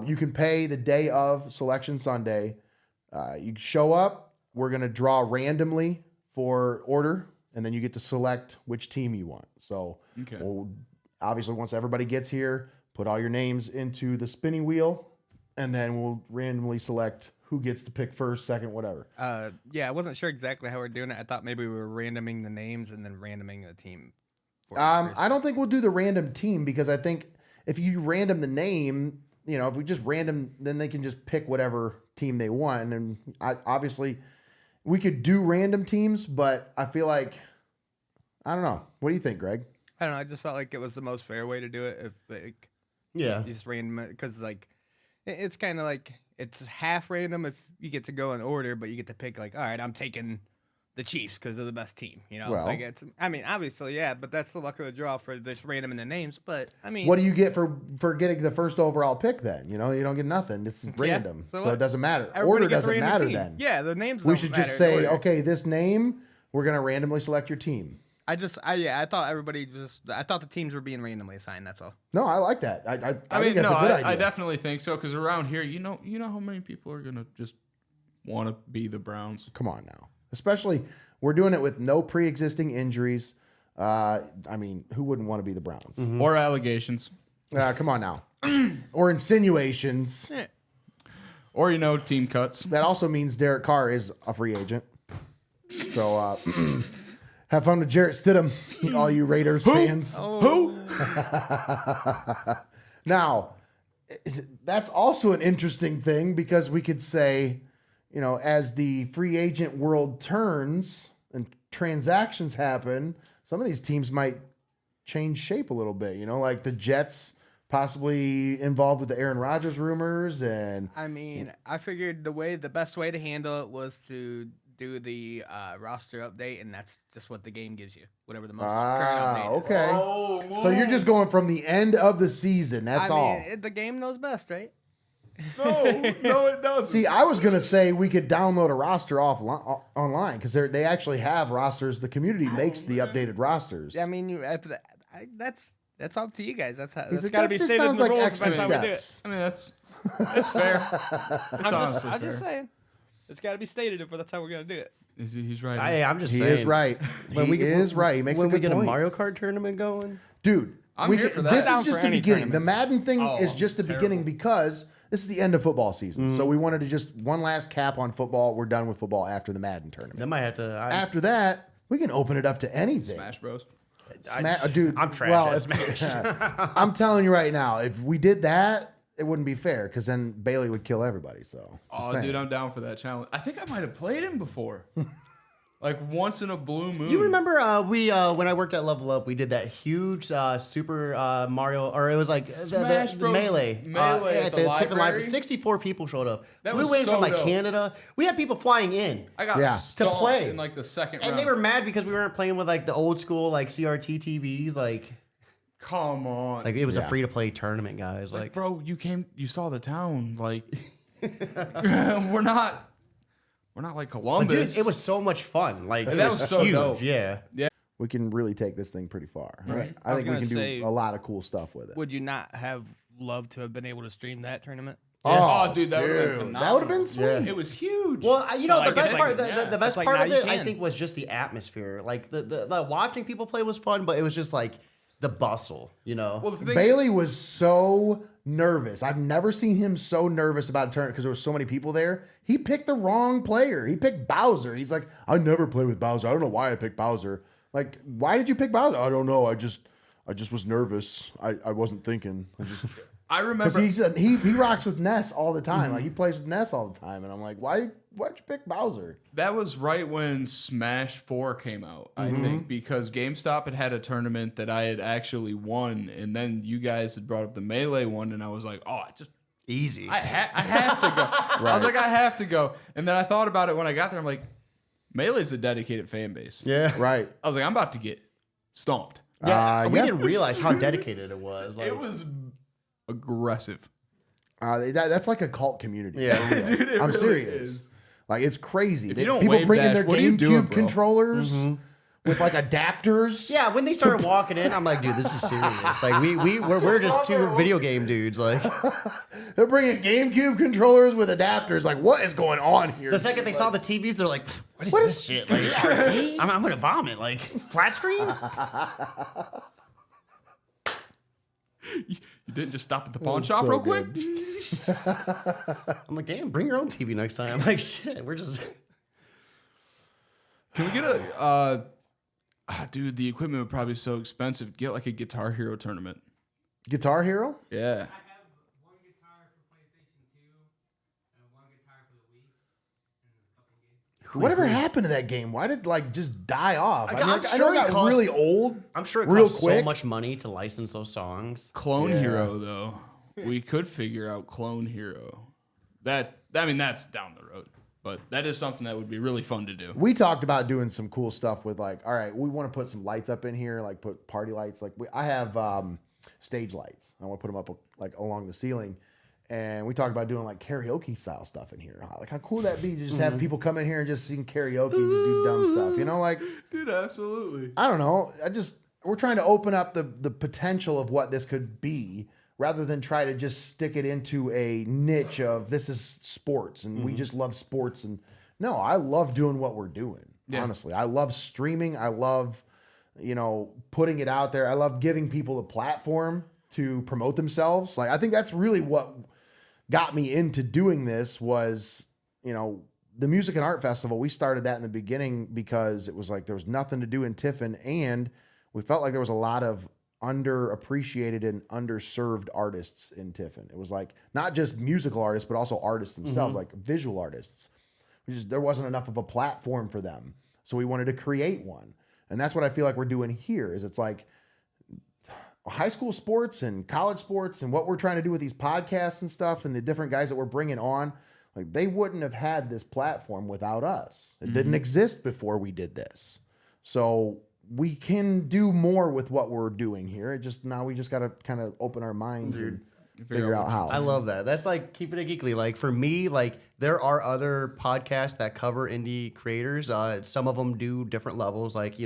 Speaker 1: You can pay the day of Selection Sunday. You show up. We're going to draw randomly for order, and then you get to select which team you want. So we'll, obviously, once everybody gets here, put all your names into the spinning wheel, and then we'll randomly select who gets to pick first, second, whatever.
Speaker 4: Yeah, I wasn't sure exactly how we're doing it. I thought maybe we were randoming the names and then randoming a team.
Speaker 1: I don't think we'll do the random team because I think if you random the name, you know, if we just random, then they can just pick whatever team they want. And obviously, we could do random teams, but I feel like, I don't know. What do you think, Greg?
Speaker 4: I don't know. I just felt like it was the most fair way to do it. If like,
Speaker 2: Yeah.
Speaker 4: you just random it, because like it's kind of like it's half random if you get to go in order, but you get to pick like, all right, I'm taking the Chiefs because they're the best team. You know,
Speaker 1: Well.
Speaker 4: like it's. I mean, obviously, yeah, but that's the luck of the draw for this random in the names. But I mean,
Speaker 1: What do you get for getting the first overall pick then? You know, you don't get nothing. It's random.
Speaker 4: so
Speaker 1: So
Speaker 4: what?
Speaker 1: it doesn't matter.
Speaker 4: Everybody
Speaker 1: Order
Speaker 4: gets a
Speaker 1: doesn't
Speaker 4: random
Speaker 1: matter
Speaker 4: team.
Speaker 1: then.
Speaker 4: Yeah, the names.
Speaker 1: We
Speaker 4: don't
Speaker 1: should
Speaker 4: matter
Speaker 1: just
Speaker 4: in
Speaker 1: say,
Speaker 4: order.
Speaker 1: okay, this name, we're going to randomly select your team.
Speaker 4: I thought everybody I thought the teams were being randomly assigned. That's all.
Speaker 1: No, I like that. I
Speaker 3: I
Speaker 1: think
Speaker 3: mean,
Speaker 1: that's
Speaker 3: no,
Speaker 1: a good idea.
Speaker 3: I definitely think so because around here, you know how many people are gonna just want to be the Browns.
Speaker 1: Come on now. Especially, we're doing it with no pre-existing injuries. I mean, who wouldn't want to be the Browns?
Speaker 3: Or allegations.
Speaker 1: Come on now. Or insinuations.
Speaker 3: Or, team cuts.
Speaker 1: That also means Derek Carr is a free agent. So, have fun with Jarrett Stidham, all you Raiders fans.
Speaker 3: Who?
Speaker 1: Now, that's also an interesting thing because we could say, as the free agent world turns and transactions happen, some of these teams might change shape a little bit. Like the Jets possibly involved with the Aaron Rodgers rumors. And
Speaker 4: I mean, I figured the best way to handle it was to do the roster update, and that's just what the game gives you, whatever the most current update is.
Speaker 1: Okay.
Speaker 3: Oh,
Speaker 1: So you're just going from the end of the season. That's all.
Speaker 4: The game knows best, right?
Speaker 3: No, it doesn't.
Speaker 1: See, I was going to say we could download a roster online because they actually have rosters. The community makes the updated rosters.
Speaker 4: I mean, that's up to you guys. That's
Speaker 1: Like,
Speaker 4: got to
Speaker 1: that
Speaker 4: be
Speaker 1: just
Speaker 4: stated in
Speaker 1: sounds
Speaker 4: the
Speaker 1: like
Speaker 4: rules.
Speaker 1: extra
Speaker 4: That's how we do it.
Speaker 1: steps.
Speaker 3: I mean, that's fair. It's honestly
Speaker 4: I'm just
Speaker 3: fair.
Speaker 4: saying. It's got to be stated if that's how we're gonna do it.
Speaker 3: He's right.
Speaker 2: I'm just
Speaker 1: He
Speaker 2: saying.
Speaker 1: is right. He is right. He makes a
Speaker 2: When
Speaker 1: good
Speaker 2: we get
Speaker 1: point.
Speaker 2: a Mario Kart tournament going,
Speaker 1: Dude,
Speaker 3: I'm here for that.
Speaker 1: This
Speaker 4: Down
Speaker 1: is just
Speaker 4: for
Speaker 1: the
Speaker 4: any
Speaker 1: beginning. The
Speaker 4: tournaments.
Speaker 1: Madden thing
Speaker 3: Oh,
Speaker 1: is just the
Speaker 3: terrible.
Speaker 1: beginning because this is the end of football season. So we wanted to just one last cap on football. We're done with football after the Madden tournament.
Speaker 2: that might have to.
Speaker 1: After that, we can open it up to anything.
Speaker 3: Smash Bros.
Speaker 1: Dude,
Speaker 2: I'm trash at
Speaker 1: if-
Speaker 2: Smash.
Speaker 1: I'm telling you right now, if we did that, it wouldn't be fair because then Bailey would kill everybody. So, just
Speaker 3: Oh,
Speaker 1: saying.
Speaker 3: dude, I'm down for that challenge. I think I might have played him before. Like once in a blue moon.
Speaker 2: You remember we when I worked at Level Up, we did that huge Super Mario, or it was like
Speaker 3: Smash
Speaker 2: the
Speaker 3: Bros.
Speaker 2: Melee
Speaker 3: Melee at the
Speaker 2: Tiffin
Speaker 3: library?
Speaker 2: 64 people showed up.
Speaker 3: That
Speaker 2: Flew
Speaker 3: was
Speaker 2: in
Speaker 3: so
Speaker 2: from like
Speaker 3: dope.
Speaker 2: Canada. We had people flying in,
Speaker 3: I got
Speaker 1: Yeah.
Speaker 3: stomped
Speaker 2: To play.
Speaker 3: in like the second
Speaker 2: and
Speaker 3: round.
Speaker 2: they were mad because we weren't playing with like the old school like CRT TVs. Like
Speaker 3: Come on.
Speaker 2: it was a
Speaker 1: Yeah.
Speaker 2: free to play tournament, guys.
Speaker 3: Like,
Speaker 2: Like
Speaker 3: bro, you saw the town. Like, we're not like Columbus.
Speaker 2: dude, it was so much fun. Like it
Speaker 3: That was so
Speaker 2: huge.
Speaker 3: dope.
Speaker 2: Yeah.
Speaker 1: we can really take this thing pretty far.
Speaker 3: Right.
Speaker 1: I think we
Speaker 4: gonna
Speaker 1: can
Speaker 4: say-
Speaker 1: do a lot of cool stuff with it.
Speaker 4: Would you not have loved to have been able to stream that tournament?
Speaker 3: Oh, dude, that would have been phenomenal.
Speaker 1: That would have been sweet.
Speaker 2: Yeah.
Speaker 3: It was huge.
Speaker 2: Well, you know, the
Speaker 3: like,
Speaker 2: best
Speaker 3: it's
Speaker 2: part,
Speaker 3: like-
Speaker 2: the best
Speaker 4: like,
Speaker 2: part
Speaker 4: now
Speaker 2: of
Speaker 4: you
Speaker 2: it, I
Speaker 4: can.
Speaker 2: think, was just the atmosphere. Like the watching people play was fun, but it was just like the bustle, you know.
Speaker 3: Well, the thing
Speaker 1: Bailey was so nervous. I've never seen him so nervous about a tournament because there were so many people there. He picked the wrong player. He picked Bowser. He's like, I never played with Bowser. I don't know why I picked Bowser. Like, why did you pick Bowser? I don't know. I just was nervous. I wasn't thinking.
Speaker 3: I
Speaker 1: Because
Speaker 3: remember
Speaker 1: he rocks with Ness all the time. Like he plays with Ness all the time, and I'm like, why'd you pick Bowser?
Speaker 3: that was right when Smash 4 came out, I think, because GameStop had a tournament that I had actually won, and then you guys had brought up the Melee one, and I was like, oh,
Speaker 2: Easy.
Speaker 3: I have to go. I was like, I have to go. And then I thought about it when I got there. I'm like, Melee's a dedicated fan base.
Speaker 2: Yeah.
Speaker 1: Right.
Speaker 3: I was like, I'm about to get stomped.
Speaker 2: Yeah. We
Speaker 1: yeah.
Speaker 2: didn't realize how dedicated it was. Like,
Speaker 3: It was aggressive.
Speaker 1: That's like a cult community.
Speaker 2: Yeah.
Speaker 1: For real.
Speaker 3: Dude, it
Speaker 1: I'm
Speaker 3: really
Speaker 1: serious.
Speaker 3: is.
Speaker 1: Like it's crazy.
Speaker 3: If you don't
Speaker 1: People
Speaker 3: wave
Speaker 1: bring in
Speaker 3: dash,
Speaker 1: their
Speaker 3: what are you doing,
Speaker 1: GameCube
Speaker 3: bro?
Speaker 1: controllers with like adapters.
Speaker 2: yeah, when they started walking in, I'm like, dude, this is serious. Like we're just two video game dudes. Like
Speaker 1: They're bringing GameCube controllers with adapters. Like, what is going on here?
Speaker 2: the second they saw the TVs, they're like, what is this shit? Like, I'm gonna vomit. Like flat screen.
Speaker 3: You didn't just stop at the pawn
Speaker 1: was
Speaker 3: shop
Speaker 1: so
Speaker 3: real quick?
Speaker 1: good.
Speaker 2: I'm like, damn, bring your own TV next time. I'm like, shit, we're just.
Speaker 3: Can we get a... dude, the equipment would probably be so expensive. Get like a Guitar Hero tournament.
Speaker 1: Guitar Hero?
Speaker 3: Yeah.
Speaker 5: I have one guitar for PlayStation 2 and one guitar for the Wii and a couple games.
Speaker 1: Whatever happened to that game? Why did it like just die off?
Speaker 2: I'm
Speaker 1: I know
Speaker 2: sure
Speaker 1: it
Speaker 2: it
Speaker 1: got
Speaker 2: costs-
Speaker 1: really old.
Speaker 2: I'm sure it
Speaker 1: real
Speaker 2: costs so
Speaker 1: quick.
Speaker 2: much money to license those songs.
Speaker 3: Clone
Speaker 1: Yeah.
Speaker 3: Hero, though. We could figure out Clone Hero. That's down the road. But that is something that would be really fun to do.
Speaker 1: We talked about doing some cool stuff with like, all right, we want to put some lights up in here, like put party lights. Like I have stage lights. I want to put them up like along the ceiling. And we talked about doing like karaoke style stuff in here. Like how cool that'd be to just have people come in here and just sing karaoke and just do dumb stuff. You know, like
Speaker 3: Dude, absolutely.
Speaker 1: I don't know. We're trying to open up the potential of what this could be rather than try to just stick it into a niche of this is sports and we just love sports. And no, I love doing what we're doing.
Speaker 3: Yeah.
Speaker 1: Honestly, I love streaming. I love, putting it out there. I love giving people a platform to promote themselves. Like, I think that's really what got me into doing this was, the Music and Art Festival. We started that in the beginning because it was like, there was nothing to do in Tiffin and we felt like there was a lot of underappreciated and underserved artists in Tiffin. It was like not just musical artists, but also artists themselves, like visual artists. There wasn't enough of a platform for them. So we wanted to create one. And that's what I feel like we're doing here is it's like high school sports and college sports and what we're trying to do with these podcasts and stuff and the different guys that we're bringing on, like they wouldn't have had this platform without us. It didn't exist before we did this. So we can do more with what we're doing here. Now we just got to kind of open our minds and figure out how.
Speaker 2: I love that. That's like Keeping It Geekly. Like for me, like there are other podcasts that cover indie creators. Some of them do different levels, like,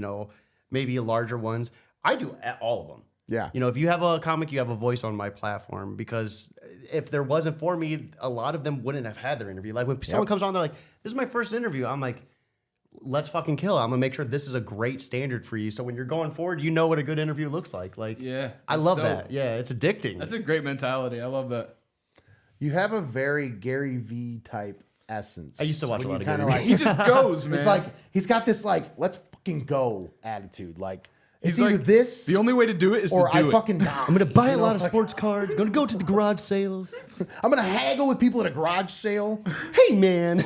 Speaker 2: maybe larger ones. I do all of them.
Speaker 1: Yeah.
Speaker 2: If you have a comic, you have a voice on my platform because if there wasn't for me, a lot of them wouldn't have had their interview. Like when someone comes on, they're like, this is my first interview. I'm like, let's fucking kill. I'm gonna make sure this is a great standard for you. So when you're going forward, you know what a good interview looks like. Like,
Speaker 3: Yeah,
Speaker 2: I
Speaker 3: that's
Speaker 2: love
Speaker 3: dope.
Speaker 2: that. Yeah, it's addicting.
Speaker 3: That's a great mentality. I love that.
Speaker 1: You have a very Gary V type essence.
Speaker 2: I used to watch
Speaker 1: when
Speaker 2: a lot
Speaker 1: you
Speaker 2: of
Speaker 1: kinda
Speaker 2: Gary
Speaker 1: like,
Speaker 3: He just goes, man.
Speaker 1: it's like he's got this like let's fucking go attitude. Like it's
Speaker 3: He's
Speaker 1: either
Speaker 3: like,
Speaker 1: this
Speaker 3: the only way to do it is
Speaker 1: or
Speaker 3: to do
Speaker 1: I
Speaker 3: it.
Speaker 1: fucking die.
Speaker 2: I'm gonna buy a lot of sports cards. Gonna go to the garage sales.
Speaker 1: I'm gonna haggle with people at a garage sale.
Speaker 2: Hey man,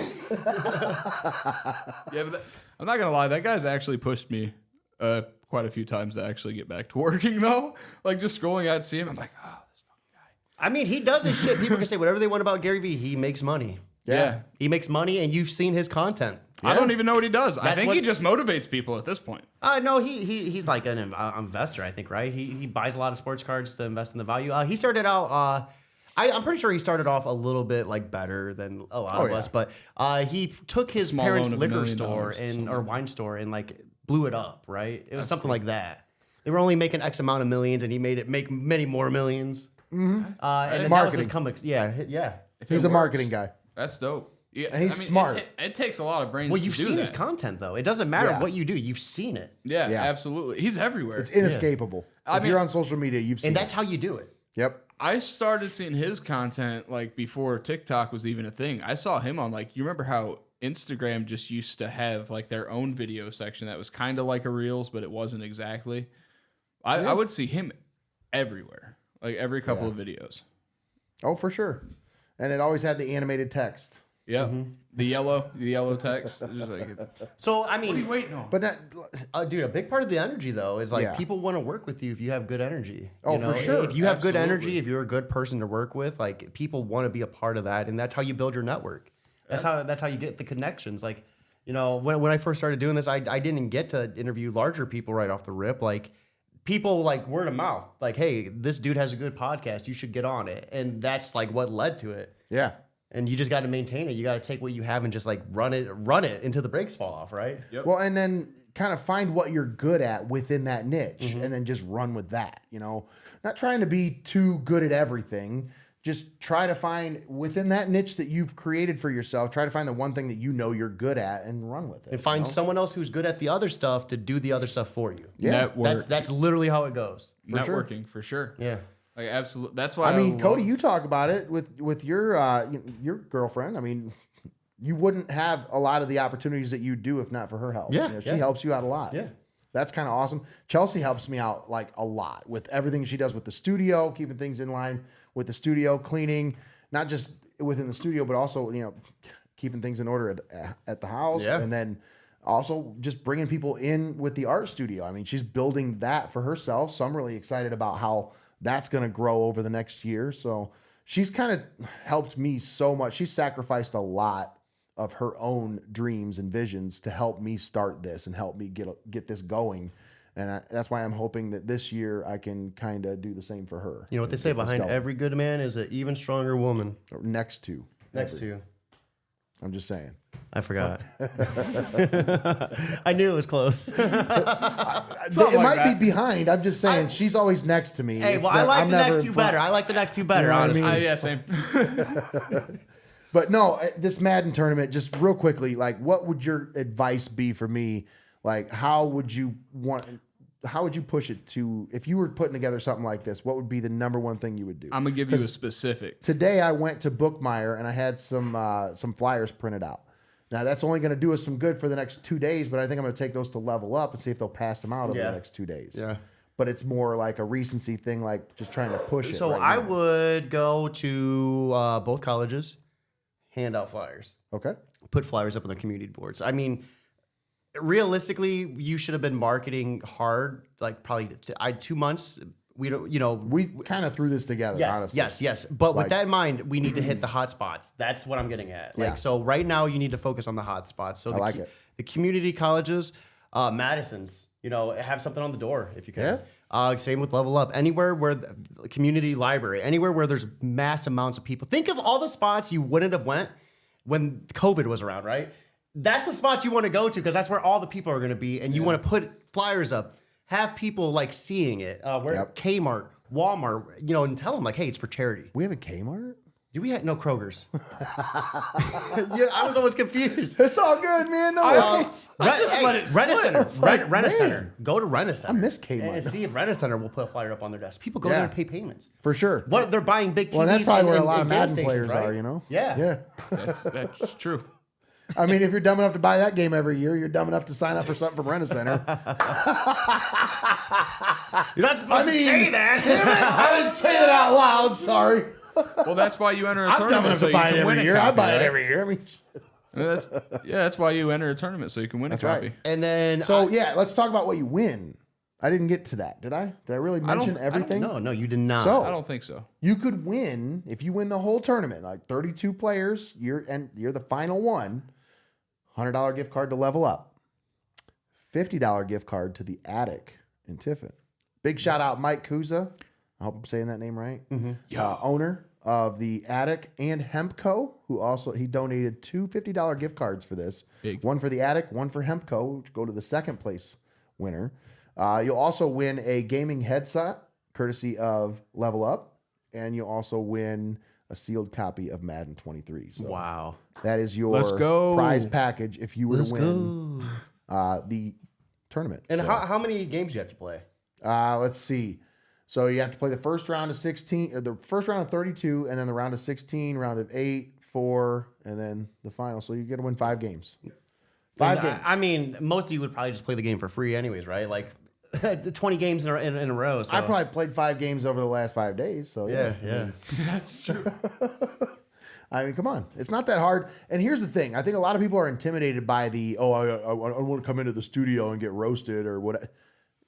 Speaker 3: Yeah, but I'm not gonna lie. That guy's actually pushed me quite a few times to actually get back to working though. Like just scrolling out, see him, I'm like, oh, this fucking guy.
Speaker 2: I mean, he does his shit. People can say whatever they want about Gary Vee. He makes money.
Speaker 3: Yeah.
Speaker 2: He makes money, and you've seen his content.
Speaker 3: I don't even know what he does. I
Speaker 2: That's
Speaker 3: think
Speaker 2: what-
Speaker 3: he just motivates people at this point.
Speaker 2: No, he's like an investor, I think, right? He buys a lot of sports cards to invest in the value. He started out. I'm pretty sure he started off a little bit like better than a lot of
Speaker 1: yeah.
Speaker 2: us, but he took his
Speaker 3: Small
Speaker 2: parents'
Speaker 3: loan of $1
Speaker 2: liquor
Speaker 3: million
Speaker 2: store
Speaker 3: or
Speaker 2: or wine store and like blew it up, right? It was something like that. They were only making X amount of millions, and he made it make many more millions. And then that was his
Speaker 1: Marketing.
Speaker 2: comics. Yeah.
Speaker 3: If
Speaker 1: He's
Speaker 3: it
Speaker 1: a marketing
Speaker 3: works,
Speaker 1: guy.
Speaker 3: That's dope. Yeah,
Speaker 1: And he's smart.
Speaker 3: It takes a lot of brains.
Speaker 2: Well, you've
Speaker 3: to do
Speaker 2: seen
Speaker 3: that.
Speaker 2: his content though. It doesn't matter
Speaker 1: Yeah.
Speaker 2: what you do. You've seen it,
Speaker 3: Yeah,
Speaker 1: Yeah.
Speaker 3: absolutely. He's everywhere.
Speaker 1: It's inescapable.
Speaker 3: I
Speaker 1: If
Speaker 3: mean-
Speaker 1: you're on social media, you've seen
Speaker 2: and
Speaker 1: it.
Speaker 2: that's how you do it.
Speaker 1: Yep.
Speaker 3: I started seeing his content like before TikTok was even a thing. I saw him on like, you remember how Instagram just used to have like their own video section that was kind of like a Reels, but it wasn't exactly. I would see him everywhere, like every couple of videos.
Speaker 1: Oh, for sure. And it always had the animated text.
Speaker 3: Yeah, the yellow text. It's just like,
Speaker 2: So I mean,
Speaker 3: what are you waiting on?
Speaker 1: But not,
Speaker 2: dude, a big part of the energy though is like
Speaker 1: Yeah.
Speaker 2: people want to work with you if you have good energy.
Speaker 1: Oh,
Speaker 2: you know?
Speaker 1: for sure.
Speaker 2: If you have good
Speaker 3: Absolutely.
Speaker 2: energy, if you're a good person to work with, like people want to be a part of that, and that's how you build your network. That's how you get the connections. Like, you know, when I first started doing this, I didn't get to interview larger people right off the rip. Like people like word of mouth, like, hey, this dude has a good podcast, you should get on it, and that's like what led to it.
Speaker 1: yeah.
Speaker 2: And you just got to maintain it. You got to take what you have and just like run it until the brakes fall off, right?
Speaker 3: Yep.
Speaker 1: Well, and then kind of find what you're good at within that niche and then just run with that, you know, not trying to be too good at everything. Just try to find within that niche that you've created for yourself, try to find the one thing that you know you're good at and run with it.
Speaker 2: And find
Speaker 1: you know?
Speaker 2: someone else who's good at the other stuff to do the other stuff for you.
Speaker 1: Yeah.
Speaker 3: Network,
Speaker 2: That's literally how it goes.
Speaker 3: networking for sure.
Speaker 2: Yeah.
Speaker 3: Like absolutely. That's why
Speaker 1: I mean,
Speaker 3: love-
Speaker 1: Cody, you talk about it with your girlfriend. I mean, you wouldn't have a lot of the opportunities that you do if not for her help.
Speaker 2: Yeah,
Speaker 1: You know, she
Speaker 2: yeah.
Speaker 1: helps you out a lot.
Speaker 2: Yeah.
Speaker 1: That's kind of awesome. Chelsea helps me out like a lot with everything she does with the studio, keeping things in line with the studio, cleaning, not just within the studio, but also, you know, keeping things in order at the house.
Speaker 2: Yeah.
Speaker 1: And then also just bringing people in with the art studio. I mean, she's building that for herself. So I'm really excited about how that's going to grow over the next year. So she's kind of helped me so much. She's sacrificed a lot of her own dreams and visions to help me start this and help me get this going. And that's why I'm hoping that this year I can kind of do the same for her.
Speaker 2: You know what they say,
Speaker 1: Get this
Speaker 2: behind
Speaker 1: going.
Speaker 2: every good man is an even stronger woman.
Speaker 1: Or next to.
Speaker 2: Next to you.
Speaker 1: I'm just saying.
Speaker 2: I forgot. I knew it was close.
Speaker 1: It
Speaker 3: Something like
Speaker 1: might
Speaker 3: that.
Speaker 1: be behind. I'm just saying she's always next to me.
Speaker 2: Hey,
Speaker 1: It's
Speaker 2: well, I
Speaker 1: that
Speaker 2: like
Speaker 1: I'm
Speaker 2: the
Speaker 1: never
Speaker 2: next
Speaker 1: in
Speaker 2: two
Speaker 1: front.
Speaker 2: better. I like the next two better,
Speaker 1: You know what I
Speaker 2: honestly.
Speaker 1: mean?
Speaker 3: Yeah, same.
Speaker 1: But no, this Madden tournament, just real quickly, like, what would your advice be for me? Like, how would you push it to, if you were putting together something like this, what would be the number one thing you would do?
Speaker 3: I'm gonna give you a specific.
Speaker 1: Today I went to Bookmeyer and I had some flyers printed out. Now that's only going to do us some good for the next 2 days, but I think I'm going to take those to Level Up and see if they'll pass them out over
Speaker 2: Yeah.
Speaker 1: the next 2 days.
Speaker 2: Yeah.
Speaker 1: But it's more like a recency thing, like just trying to push it.
Speaker 2: So
Speaker 1: right
Speaker 2: I
Speaker 1: now.
Speaker 2: would go to both colleges, hand out flyers,
Speaker 1: Okay.
Speaker 2: put flyers up on the community boards. I mean, realistically, you should have been marketing hard, like probably 2 months. We don't, you know,
Speaker 1: We kind of threw this together,
Speaker 2: yes,
Speaker 1: honestly.
Speaker 2: yes. But
Speaker 1: Like-
Speaker 2: with that in mind, we need to hit the hot spots. That's what I'm getting at. Like,
Speaker 1: Yeah.
Speaker 2: so right now you need to focus on the hot spots. So
Speaker 1: I like it.
Speaker 2: the community colleges, Madison's, you know, have something on the door if you can. Same with Level Up. Anywhere where the community library, anywhere where there's mass amounts of people. Think of all the spots you wouldn't have went when COVID was around, right? That's the spots you want to go to because that's where all the people are going to be, and you want to put flyers up, have people like seeing it. Where
Speaker 1: Yep.
Speaker 2: Kmart, Walmart, you know, and tell them like, hey, it's for charity.
Speaker 1: We have a Kmart?
Speaker 2: Do we have no Kroger's? Yeah, I was almost confused.
Speaker 1: It's all good, man. No worries.
Speaker 3: let it slip.
Speaker 2: Rent-A-Center.
Speaker 1: like,
Speaker 2: Rent-A-Center.
Speaker 1: man.
Speaker 2: Go to Rent-A-Center.
Speaker 1: I miss Kmart.
Speaker 2: And see if Rent-A-Center will put a flyer up on their desk. People go
Speaker 1: Yeah.
Speaker 2: there and pay payments.
Speaker 1: For sure.
Speaker 2: What they're buying big TVs.
Speaker 1: Well, that's probably
Speaker 2: and-
Speaker 1: where a
Speaker 2: and-
Speaker 1: lot of
Speaker 2: and game
Speaker 1: Madden
Speaker 2: stations,
Speaker 1: players
Speaker 2: right?
Speaker 1: are, you know?
Speaker 2: Yeah.
Speaker 1: Yeah.
Speaker 3: That's true.
Speaker 1: I mean, if you're dumb enough to buy that game every year, you're dumb enough to sign up for something from Rent-A-Center.
Speaker 2: You're not supposed to say that.
Speaker 1: I didn't say it out loud. Sorry.
Speaker 3: Well, that's why you enter a
Speaker 1: I'm dumb
Speaker 3: tournament
Speaker 1: enough
Speaker 3: so
Speaker 1: to
Speaker 3: you
Speaker 1: buy it
Speaker 3: can win
Speaker 1: every
Speaker 3: a
Speaker 1: year. I
Speaker 3: copy,
Speaker 1: buy it
Speaker 3: right?
Speaker 1: every year. I mean,
Speaker 3: I mean, that's why you enter a tournament so you can win
Speaker 1: That's
Speaker 3: a
Speaker 1: right.
Speaker 3: copy.
Speaker 2: And then
Speaker 1: so yeah, let's talk about what you win. I didn't get to that, did I? Did I really mention everything?
Speaker 2: No, you did not.
Speaker 1: So-
Speaker 3: I don't think so.
Speaker 1: You could win if you win the whole tournament, like 32 players. You're the final one. $100 gift card to Level Up. $50 gift card to the Attic in Tiffin. Big shout out Mike Kuza. I hope I'm saying that name right. Owner of the Attic and Hempco, who also he donated two $50 gift cards for this.
Speaker 3: Big.
Speaker 1: One for the Attic, one for Hempco, which go to the second place winner. You'll also win a gaming headset courtesy of Level Up, and you'll also win a sealed copy of Madden 23. So
Speaker 2: Wow.
Speaker 1: that is your
Speaker 3: Let's go.
Speaker 1: prize package if you were to win the tournament.
Speaker 2: And
Speaker 1: So,
Speaker 2: how many games do you have to play?
Speaker 1: let's see. So you have to play the first round of 16, or the first round of 32, and then the round of 16, round of 8, 4, and then the final. So you get to win 5 games. 5 games.
Speaker 2: I mean, most of you would probably just play the game for free anyways, right? Like 20 games in a row. So.
Speaker 1: I probably played 5 games over the last 5 days. So
Speaker 2: Yeah.
Speaker 3: That's true.
Speaker 1: I mean, come on. It's not that hard. And here's the thing. I think a lot of people are intimidated by I want to come into the studio and get roasted or what.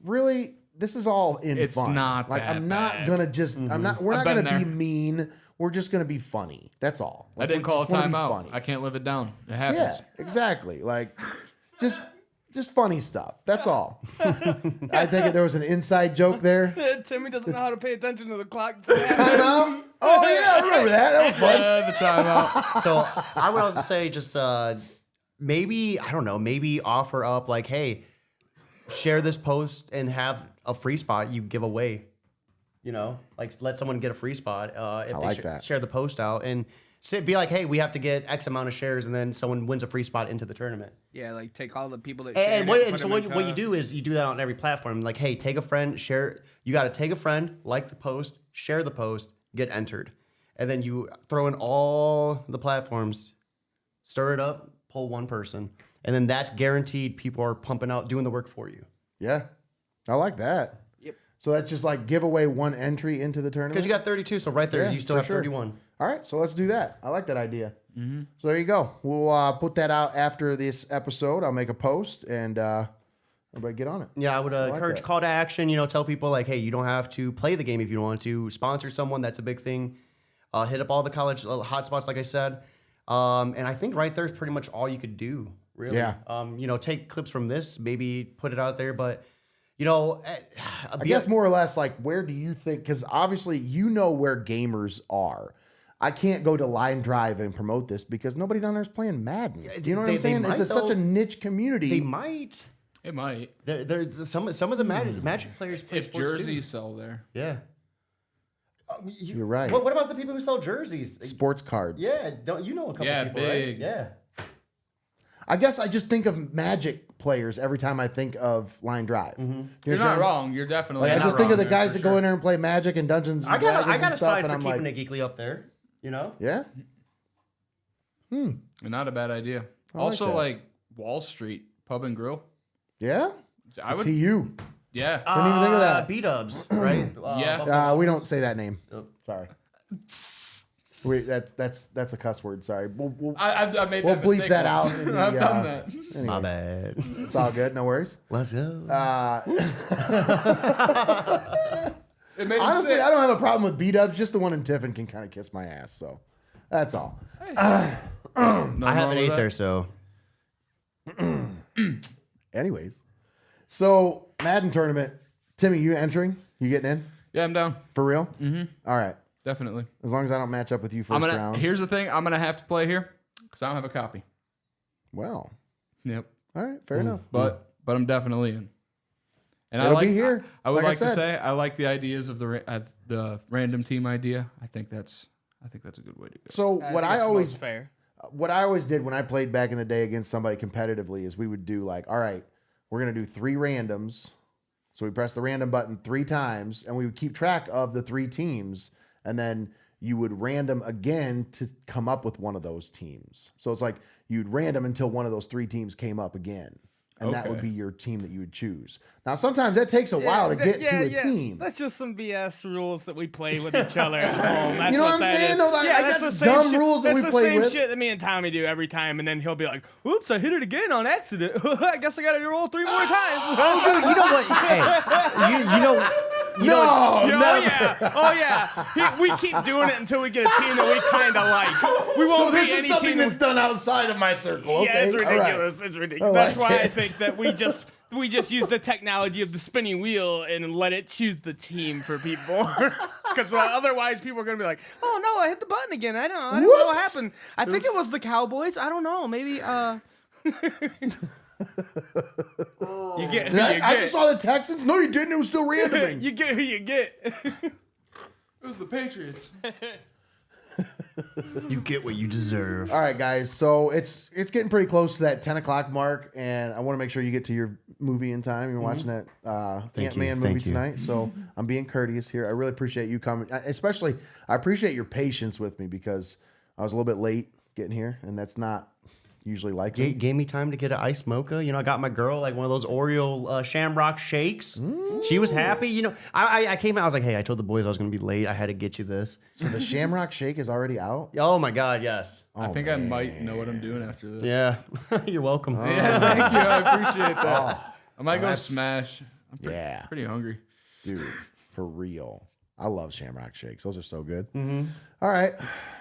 Speaker 1: Really, this is all in
Speaker 3: It's
Speaker 1: fun.
Speaker 3: not
Speaker 1: like
Speaker 3: that
Speaker 1: I'm not
Speaker 3: bad.
Speaker 1: gonna just we're
Speaker 3: I've
Speaker 1: not
Speaker 3: been
Speaker 1: gonna
Speaker 3: there.
Speaker 1: be mean. We're just gonna be funny. That's all.
Speaker 3: I
Speaker 1: Like,
Speaker 3: didn't
Speaker 1: we
Speaker 3: call a
Speaker 1: just wanna be
Speaker 3: timeout.
Speaker 1: funny.
Speaker 3: I can't live it down. It
Speaker 1: Yeah,
Speaker 3: happens.
Speaker 1: exactly. Like just funny stuff. That's all. I think there was an inside joke there.
Speaker 4: Timmy doesn't know how to pay attention to the clock.
Speaker 1: Timeout? Oh yeah, I remember that. That was fun.
Speaker 3: The timeout.
Speaker 2: So I would also say just maybe, I don't know, maybe offer up like, hey, share this post and have a free spot you give away. You know, like let someone get a free spot if they
Speaker 1: like that.
Speaker 2: share the post out and be like, hey, we have to get X amount of shares, and then someone wins a free spot into the tournament.
Speaker 4: Yeah, like take all the people that.
Speaker 2: And
Speaker 4: shared it,
Speaker 2: what,
Speaker 4: put
Speaker 2: so
Speaker 4: them
Speaker 2: what,
Speaker 4: into-
Speaker 2: what you do is you do that on every platform. Like, hey, take a friend, share. You got to take a friend, like the post, share the post, get entered, and then you throw in all the platforms, stir it up, pull one person, and then that's guaranteed. People are pumping out, doing the work for you.
Speaker 1: Yeah, I like that.
Speaker 4: Yep.
Speaker 1: So that's just like give away one entry into the tournament.
Speaker 2: Because you got 32, so right there,
Speaker 1: Yeah,
Speaker 2: you still
Speaker 1: for
Speaker 2: have
Speaker 1: sure.
Speaker 2: 31.
Speaker 1: All right, so let's do that. I like that idea. So there you go. We'll put that out after this episode. I'll make a post and everybody get on it.
Speaker 2: Yeah, I would
Speaker 1: like
Speaker 2: encourage
Speaker 1: that.
Speaker 2: call to action. You know, tell people like, hey, you don't have to play the game if you don't want to. Sponsor someone. That's a big thing. Hit up all the college hotspots, like I said. And I think right there is pretty much all you could do, really.
Speaker 1: Yeah.
Speaker 2: You know, take clips from this, maybe put it out there. But, you know,
Speaker 1: I guess more or less like where do you think, because obviously you know where gamers are. I can't go to Line Drive and promote this because nobody down there is playing Madden. Do you know what
Speaker 2: They-
Speaker 1: I'm saying?
Speaker 2: they might,
Speaker 1: It's such
Speaker 2: though.
Speaker 1: a niche community.
Speaker 2: they might.
Speaker 3: It might.
Speaker 2: Some of the Magic players play
Speaker 3: If
Speaker 2: sports
Speaker 3: jerseys sell there.
Speaker 2: too. Yeah.
Speaker 1: You're right.
Speaker 2: What about the people who sell jerseys?
Speaker 1: Sports cards.
Speaker 2: Yeah, don't you know a couple
Speaker 3: Yeah,
Speaker 2: people,
Speaker 3: big.
Speaker 2: right? Yeah.
Speaker 1: I guess I just think of Magic players every time I think of Line Drive.
Speaker 3: You're not wrong. You're definitely
Speaker 1: Like, I
Speaker 3: not
Speaker 1: just think of the
Speaker 3: wrong there,
Speaker 1: guys
Speaker 3: for
Speaker 1: that
Speaker 3: sure.
Speaker 1: go in there and play Magic and Dungeons and
Speaker 2: I
Speaker 1: Dragons
Speaker 2: got a
Speaker 1: and stuff,
Speaker 2: side
Speaker 1: and
Speaker 2: for
Speaker 1: I'm
Speaker 2: keeping
Speaker 1: like,
Speaker 2: it geekly up there. You know?
Speaker 1: yeah,
Speaker 3: Not a bad idea.
Speaker 1: like
Speaker 3: Also,
Speaker 1: that.
Speaker 3: like Wall Street Pub and Grill.
Speaker 1: yeah.
Speaker 3: I would.
Speaker 1: TU.
Speaker 3: Yeah.
Speaker 1: Didn't even think of that.
Speaker 2: B-dubs, right?
Speaker 3: Yeah.
Speaker 2: Buffalo.
Speaker 1: We don't say that name.
Speaker 2: Oh.
Speaker 1: Sorry. That's a cuss word. Sorry. We'll
Speaker 3: I made
Speaker 1: we'll
Speaker 3: that
Speaker 1: bleep
Speaker 3: mistake
Speaker 1: that
Speaker 3: once.
Speaker 1: out. in the,
Speaker 3: I've done that.
Speaker 1: anyways,
Speaker 2: My bad.
Speaker 1: It's all good. No worries.
Speaker 2: Let's go.
Speaker 3: It made him
Speaker 1: Honestly,
Speaker 3: sick.
Speaker 1: I don't have a problem with B-dubs. Just the one in Tiffin can kind of kiss my ass. So that's all.
Speaker 2: I have an 8 there, so.
Speaker 1: Anyways, so Madden tournament. Timmy, you entering? You getting in
Speaker 3: Yeah, I'm down.
Speaker 1: for real? Mm-hmm. All right.
Speaker 3: Definitely.
Speaker 1: As long as I don't match up with you 1st round.
Speaker 3: Here's the thing. I'm gonna have to play here because I don't have a copy.
Speaker 1: Well,
Speaker 3: Yep.
Speaker 1: all right. Fair enough.
Speaker 3: But I'm definitely in. And
Speaker 1: It'll
Speaker 3: I like,
Speaker 1: be here.
Speaker 3: I would
Speaker 1: Like I
Speaker 3: like to
Speaker 1: said.
Speaker 3: say I like the ideas of the random team idea. I think that's a good way to go.
Speaker 1: So
Speaker 4: I
Speaker 1: what
Speaker 4: think
Speaker 1: I
Speaker 4: it's
Speaker 1: always
Speaker 4: most fair.
Speaker 1: what I always did when I played back in the day against somebody competitively is we would do like, all right, we're going to do 3 randoms. So we press the random button 3 times and we would keep track of the 3 teams. And then you would random again to come up with one of those teams. So it's like you'd random until one of those 3 teams came up again. And that would
Speaker 3: Okay.
Speaker 1: be your team that you would choose. Now, sometimes that takes a while to get to a team.
Speaker 4: That's just some BS rules that we play with each other at home. That's
Speaker 1: You know what I'm
Speaker 4: that
Speaker 1: saying?
Speaker 4: is.
Speaker 1: No, like, that's
Speaker 4: the
Speaker 1: dumb
Speaker 4: same shit-
Speaker 1: rules that we
Speaker 4: that's
Speaker 1: play
Speaker 4: the same
Speaker 1: with.
Speaker 4: shit that me and Tommy do every time, and then he'll be like, "Oops, I hit it again on accident. I guess I got to roll 3 more times."
Speaker 2: Dude, you know what? Hey, you know.
Speaker 1: No,
Speaker 4: Oh yeah. We keep doing it until we get a team that we kind of like. We won't
Speaker 1: So this
Speaker 4: be
Speaker 1: is
Speaker 4: any
Speaker 1: something
Speaker 4: team.
Speaker 1: that's done outside of my circle.
Speaker 4: Yeah,
Speaker 1: Okay,
Speaker 4: it's
Speaker 1: all right.
Speaker 4: ridiculous. It's ridiculous.
Speaker 1: I
Speaker 4: That's
Speaker 1: like
Speaker 4: why
Speaker 1: it.
Speaker 4: I think that we just use the technology of the spinning wheel and let it choose the team for people. Because otherwise, people are gonna be like, "Oh no, I hit the button again. I don't know what
Speaker 1: Whoops.
Speaker 4: happened. I think it was the Cowboys. I don't know. Maybe you get who you
Speaker 1: I just
Speaker 4: get.
Speaker 1: saw the Texans. No, you didn't. It was still randoming.
Speaker 4: You get who you get.
Speaker 3: It was the Patriots.
Speaker 2: You get what you deserve.
Speaker 1: All right, guys. So it's getting pretty close to that 10 o'clock mark, and I want to make sure you get to your movie in time. You're watching that Ant-Man movie tonight, so I'm being courteous here. I really appreciate you coming. Especially, I appreciate your patience with me because I was a little bit late getting here, and that's not usually like it.
Speaker 2: Gave me time to get an iced mocha. You know, I got my girl like one of those Oreo Shamrock shakes. She was happy. You know, I came out. I was like, hey, I told the boys I was going to be late. I had to get you this.
Speaker 1: So the Shamrock Shake is already out?
Speaker 2: Oh my God, yes.
Speaker 3: I think I might know what I'm doing after this.
Speaker 2: Yeah, you're welcome.
Speaker 3: Yeah, thank you. I appreciate that. I might go smash. I'm pretty hungry.
Speaker 1: Dude, for real. I love Shamrock Shakes. Those are so good. All right.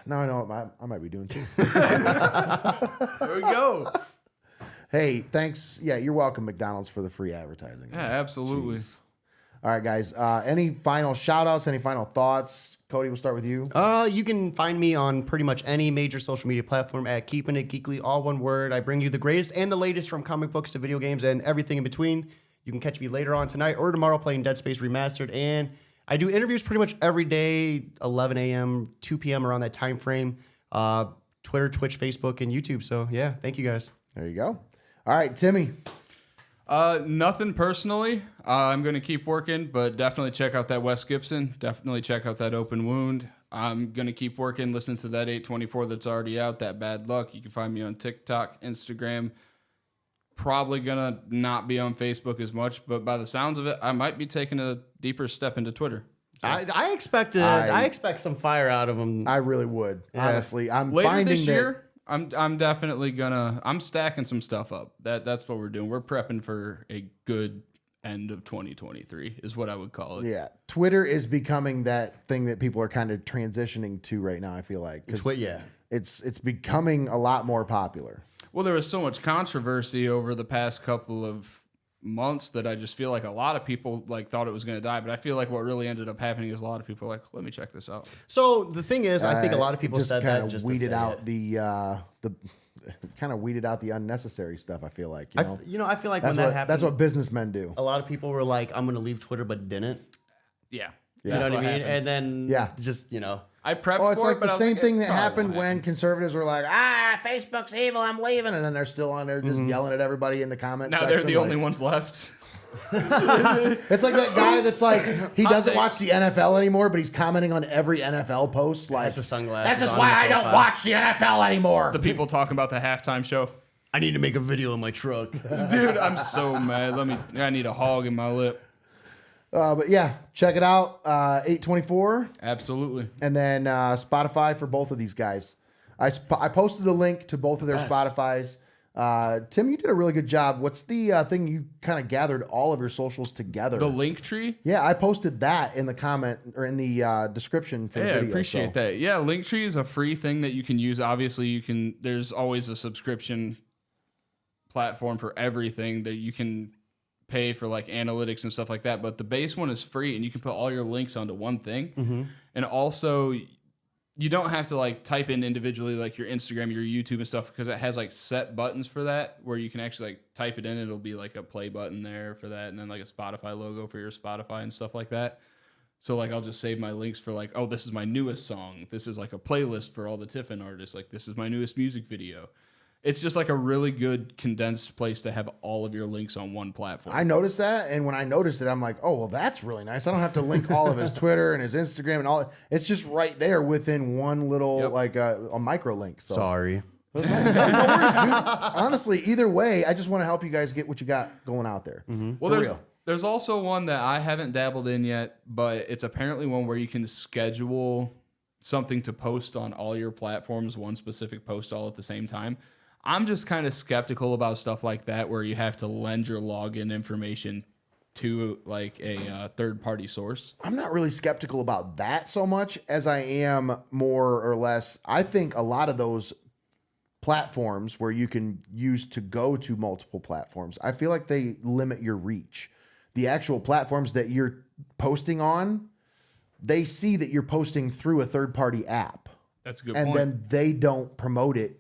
Speaker 1: Now I know what I might be doing too.
Speaker 3: There we go.
Speaker 1: Hey, thanks. Yeah, you're welcome, McDonald's, for the free advertising.
Speaker 3: Yeah, absolutely.
Speaker 1: Jeez. All right, guys. Any final shout outs? Any final thoughts? Cody, we'll start with you.
Speaker 2: You can find me on pretty much any major social media platform at Keeping It Geekly, all one word. I bring you the greatest and the latest from comic books to video games and everything in between. You can catch me later on tonight or tomorrow playing Dead Space Remastered. And I do interviews pretty much every day, 11 a.m., 2 p.m. around that time frame. Twitter, Twitch, Facebook, and YouTube. So, yeah, thank you guys.
Speaker 1: There you go. All right, Timmy.
Speaker 3: Nothing personally. I'm going to keep working, but definitely check out that Wes Gibson. Definitely check out that Open Wound. I'm going to keep working, listen to that 824 that's already out, that Bad Luck. You can find me on TikTok, Instagram. Probably going to not be on Facebook as much, but by the sounds of it, I might be taking a deeper step into Twitter. So
Speaker 2: I expect some fire out of them.
Speaker 1: I really would.
Speaker 2: Yeah.
Speaker 1: Honestly, I'm
Speaker 3: later
Speaker 1: finding
Speaker 3: this
Speaker 1: that
Speaker 3: year, I'm definitely I'm stacking some stuff up. That's what we're doing. We're prepping for a good end of 2023 is what I would call it.
Speaker 1: Yeah, Twitter is becoming that thing that people are kind of transitioning to right now. I feel like it's becoming a lot more popular.
Speaker 3: Well, there was so much controversy over the past couple of months that I just feel like a lot of people thought it was going to die. But I feel like what really ended up happening is a lot of people were like, let me check this out.
Speaker 2: So the thing is, I think a lot of people said that just
Speaker 1: weeded
Speaker 2: to say
Speaker 1: out
Speaker 2: it.
Speaker 1: kind of weeded out the unnecessary stuff. I feel like
Speaker 2: I feel like when that happened,
Speaker 1: that's what businessmen do.
Speaker 2: a lot of people were like, I'm going to leave Twitter, but didn't.
Speaker 3: Yeah.
Speaker 2: You know what I mean?
Speaker 3: happened.
Speaker 2: And then just,
Speaker 3: I prepped
Speaker 1: Well, it's
Speaker 3: for
Speaker 1: like
Speaker 3: it, but
Speaker 1: the
Speaker 3: I was
Speaker 1: same
Speaker 3: like,
Speaker 1: thing
Speaker 3: it
Speaker 1: that
Speaker 3: probably
Speaker 1: happened
Speaker 3: won't
Speaker 1: when
Speaker 3: happen.
Speaker 1: conservatives were like, Facebook's evil, I'm leaving. And then they're still on there just yelling at everybody in the comments
Speaker 3: Now
Speaker 1: section.
Speaker 3: they're the only ones left.
Speaker 1: It's like that guy that's like, he doesn't watch the NFL anymore, but he's commenting on every NFL post. Like,
Speaker 2: That's the sunglasses.
Speaker 1: that's just
Speaker 2: on
Speaker 1: why
Speaker 2: the
Speaker 1: I don't
Speaker 2: profile.
Speaker 1: watch the NFL anymore.
Speaker 3: The people talking about the halftime show.
Speaker 2: I need to make a video in my truck.
Speaker 3: Dude, I'm so mad. I need a hog in my lip.
Speaker 1: But yeah, check it out. 824.
Speaker 3: Absolutely.
Speaker 1: And then Spotify for both of these guys. I posted the link to both of their Spotifys. Tim, you did a really good job. What's the thing you kind of gathered all of your socials together?
Speaker 3: The link tree?
Speaker 1: Yeah, I posted that in the comment or in the description for the
Speaker 3: Yeah, I
Speaker 1: video.
Speaker 3: appreciate that. Yeah, Linktree is a free thing that you can use. Obviously, there's always a subscription platform for everything that you can pay for, like analytics and stuff like that. But the base one is free, and you can put all your links onto one thing. And also, you don't have to like type in individually like your Instagram, your YouTube and stuff, because it has like set buttons for that where you can actually like type it in. It'll be like a play button there for that, and then like a Spotify logo for your Spotify and stuff like that. So like I'll just save my links for like, oh, this is my newest song. This is like a playlist for all the Tiffin artists. Like this is my newest music video. It's just like a really good condensed place to have all of your links on one platform.
Speaker 1: I noticed that, and when I noticed it, I'm like, oh, well, that's really nice. I don't have to link all of his Twitter and his Instagram and all. It's just right there within one little like a micro link. So.
Speaker 2: Sorry.
Speaker 1: No worries, dude. Honestly, either way, I just want to help you guys get what you got going out there.
Speaker 3: Well, there's also one that I haven't dabbled in yet, but it's apparently one where you can schedule something to post on all your platforms, one specific post all at the same time. I'm just kind of skeptical about stuff like that where you have to lend your login information to like a third-party source.
Speaker 1: I'm not really skeptical about that so much as I am more or less. I think a lot of those platforms where you can use to go to multiple platforms, I feel like they limit your reach. The actual platforms that you're posting on, they see that you're posting through a third-party app.
Speaker 3: That's a good
Speaker 1: and
Speaker 3: point.
Speaker 1: then they don't promote it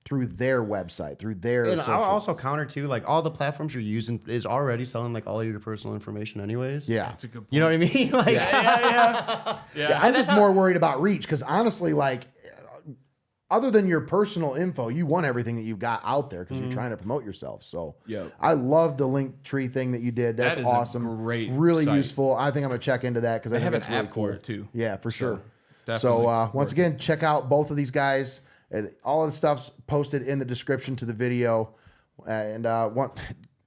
Speaker 1: through their website, through their
Speaker 2: And
Speaker 1: socials.
Speaker 2: I'll also counter too, like all the platforms you're using is already selling like all of your personal information anyways.
Speaker 1: Yeah.
Speaker 3: That's a good point.
Speaker 2: You know what I mean? Like,
Speaker 3: Yeah.
Speaker 1: I'm just more worried about reach because honestly, like other than your personal info, you want everything that you've got out there because you're trying to promote yourself. So
Speaker 3: Yep.
Speaker 1: I love the link tree thing that you did. That's
Speaker 3: That is a
Speaker 1: awesome.
Speaker 3: great
Speaker 1: really
Speaker 3: site.
Speaker 1: useful. I think I'm gonna check into that because I
Speaker 3: They
Speaker 1: think
Speaker 3: have
Speaker 1: that's
Speaker 3: an
Speaker 1: really
Speaker 3: app
Speaker 1: cool.
Speaker 3: for it too.
Speaker 1: Yeah, for sure. So
Speaker 3: definitely
Speaker 1: once
Speaker 3: worth
Speaker 1: again, check out both of these guys. All of the stuff's posted in the description to the video. And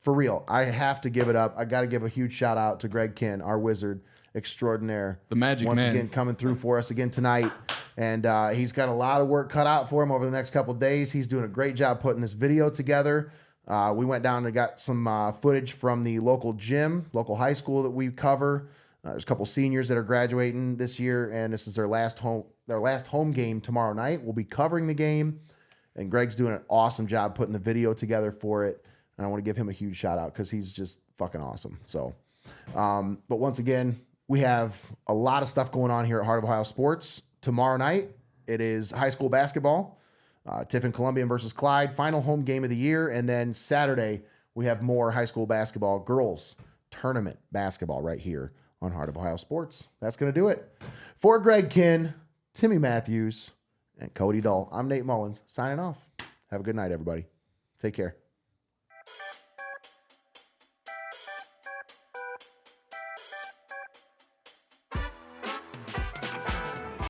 Speaker 1: for real, I have to give it up. I got to give a huge shout out to Greg Kinn, our wizard extraordinaire.
Speaker 3: The magic
Speaker 1: once
Speaker 3: man.
Speaker 1: again coming through for us again tonight. And he's got a lot of work cut out for him over the next couple of days. He's doing a great job putting this video together. We went down and got some footage from the local gym, local high school that we cover. There's a couple seniors that are graduating this year, and this is their last home game tomorrow night. We'll be covering the game, and Greg's doing an awesome job putting the video together for it. And I want to give him a huge shout out because he's just fucking awesome. So, but once again, we have a lot of stuff going on here at Heart of Ohio Sports. Tomorrow night, it is high school basketball. Tiffin Columbian versus Clyde, final home game of the year. And then Saturday, we have more high school basketball, girls tournament basketball right here on Heart of Ohio Sports. That's going to do it. For Greg Kinn, Timmy Matthews, and Cody Dull, I'm Nate Mullins, signing off. Have a good night, everybody. Take care.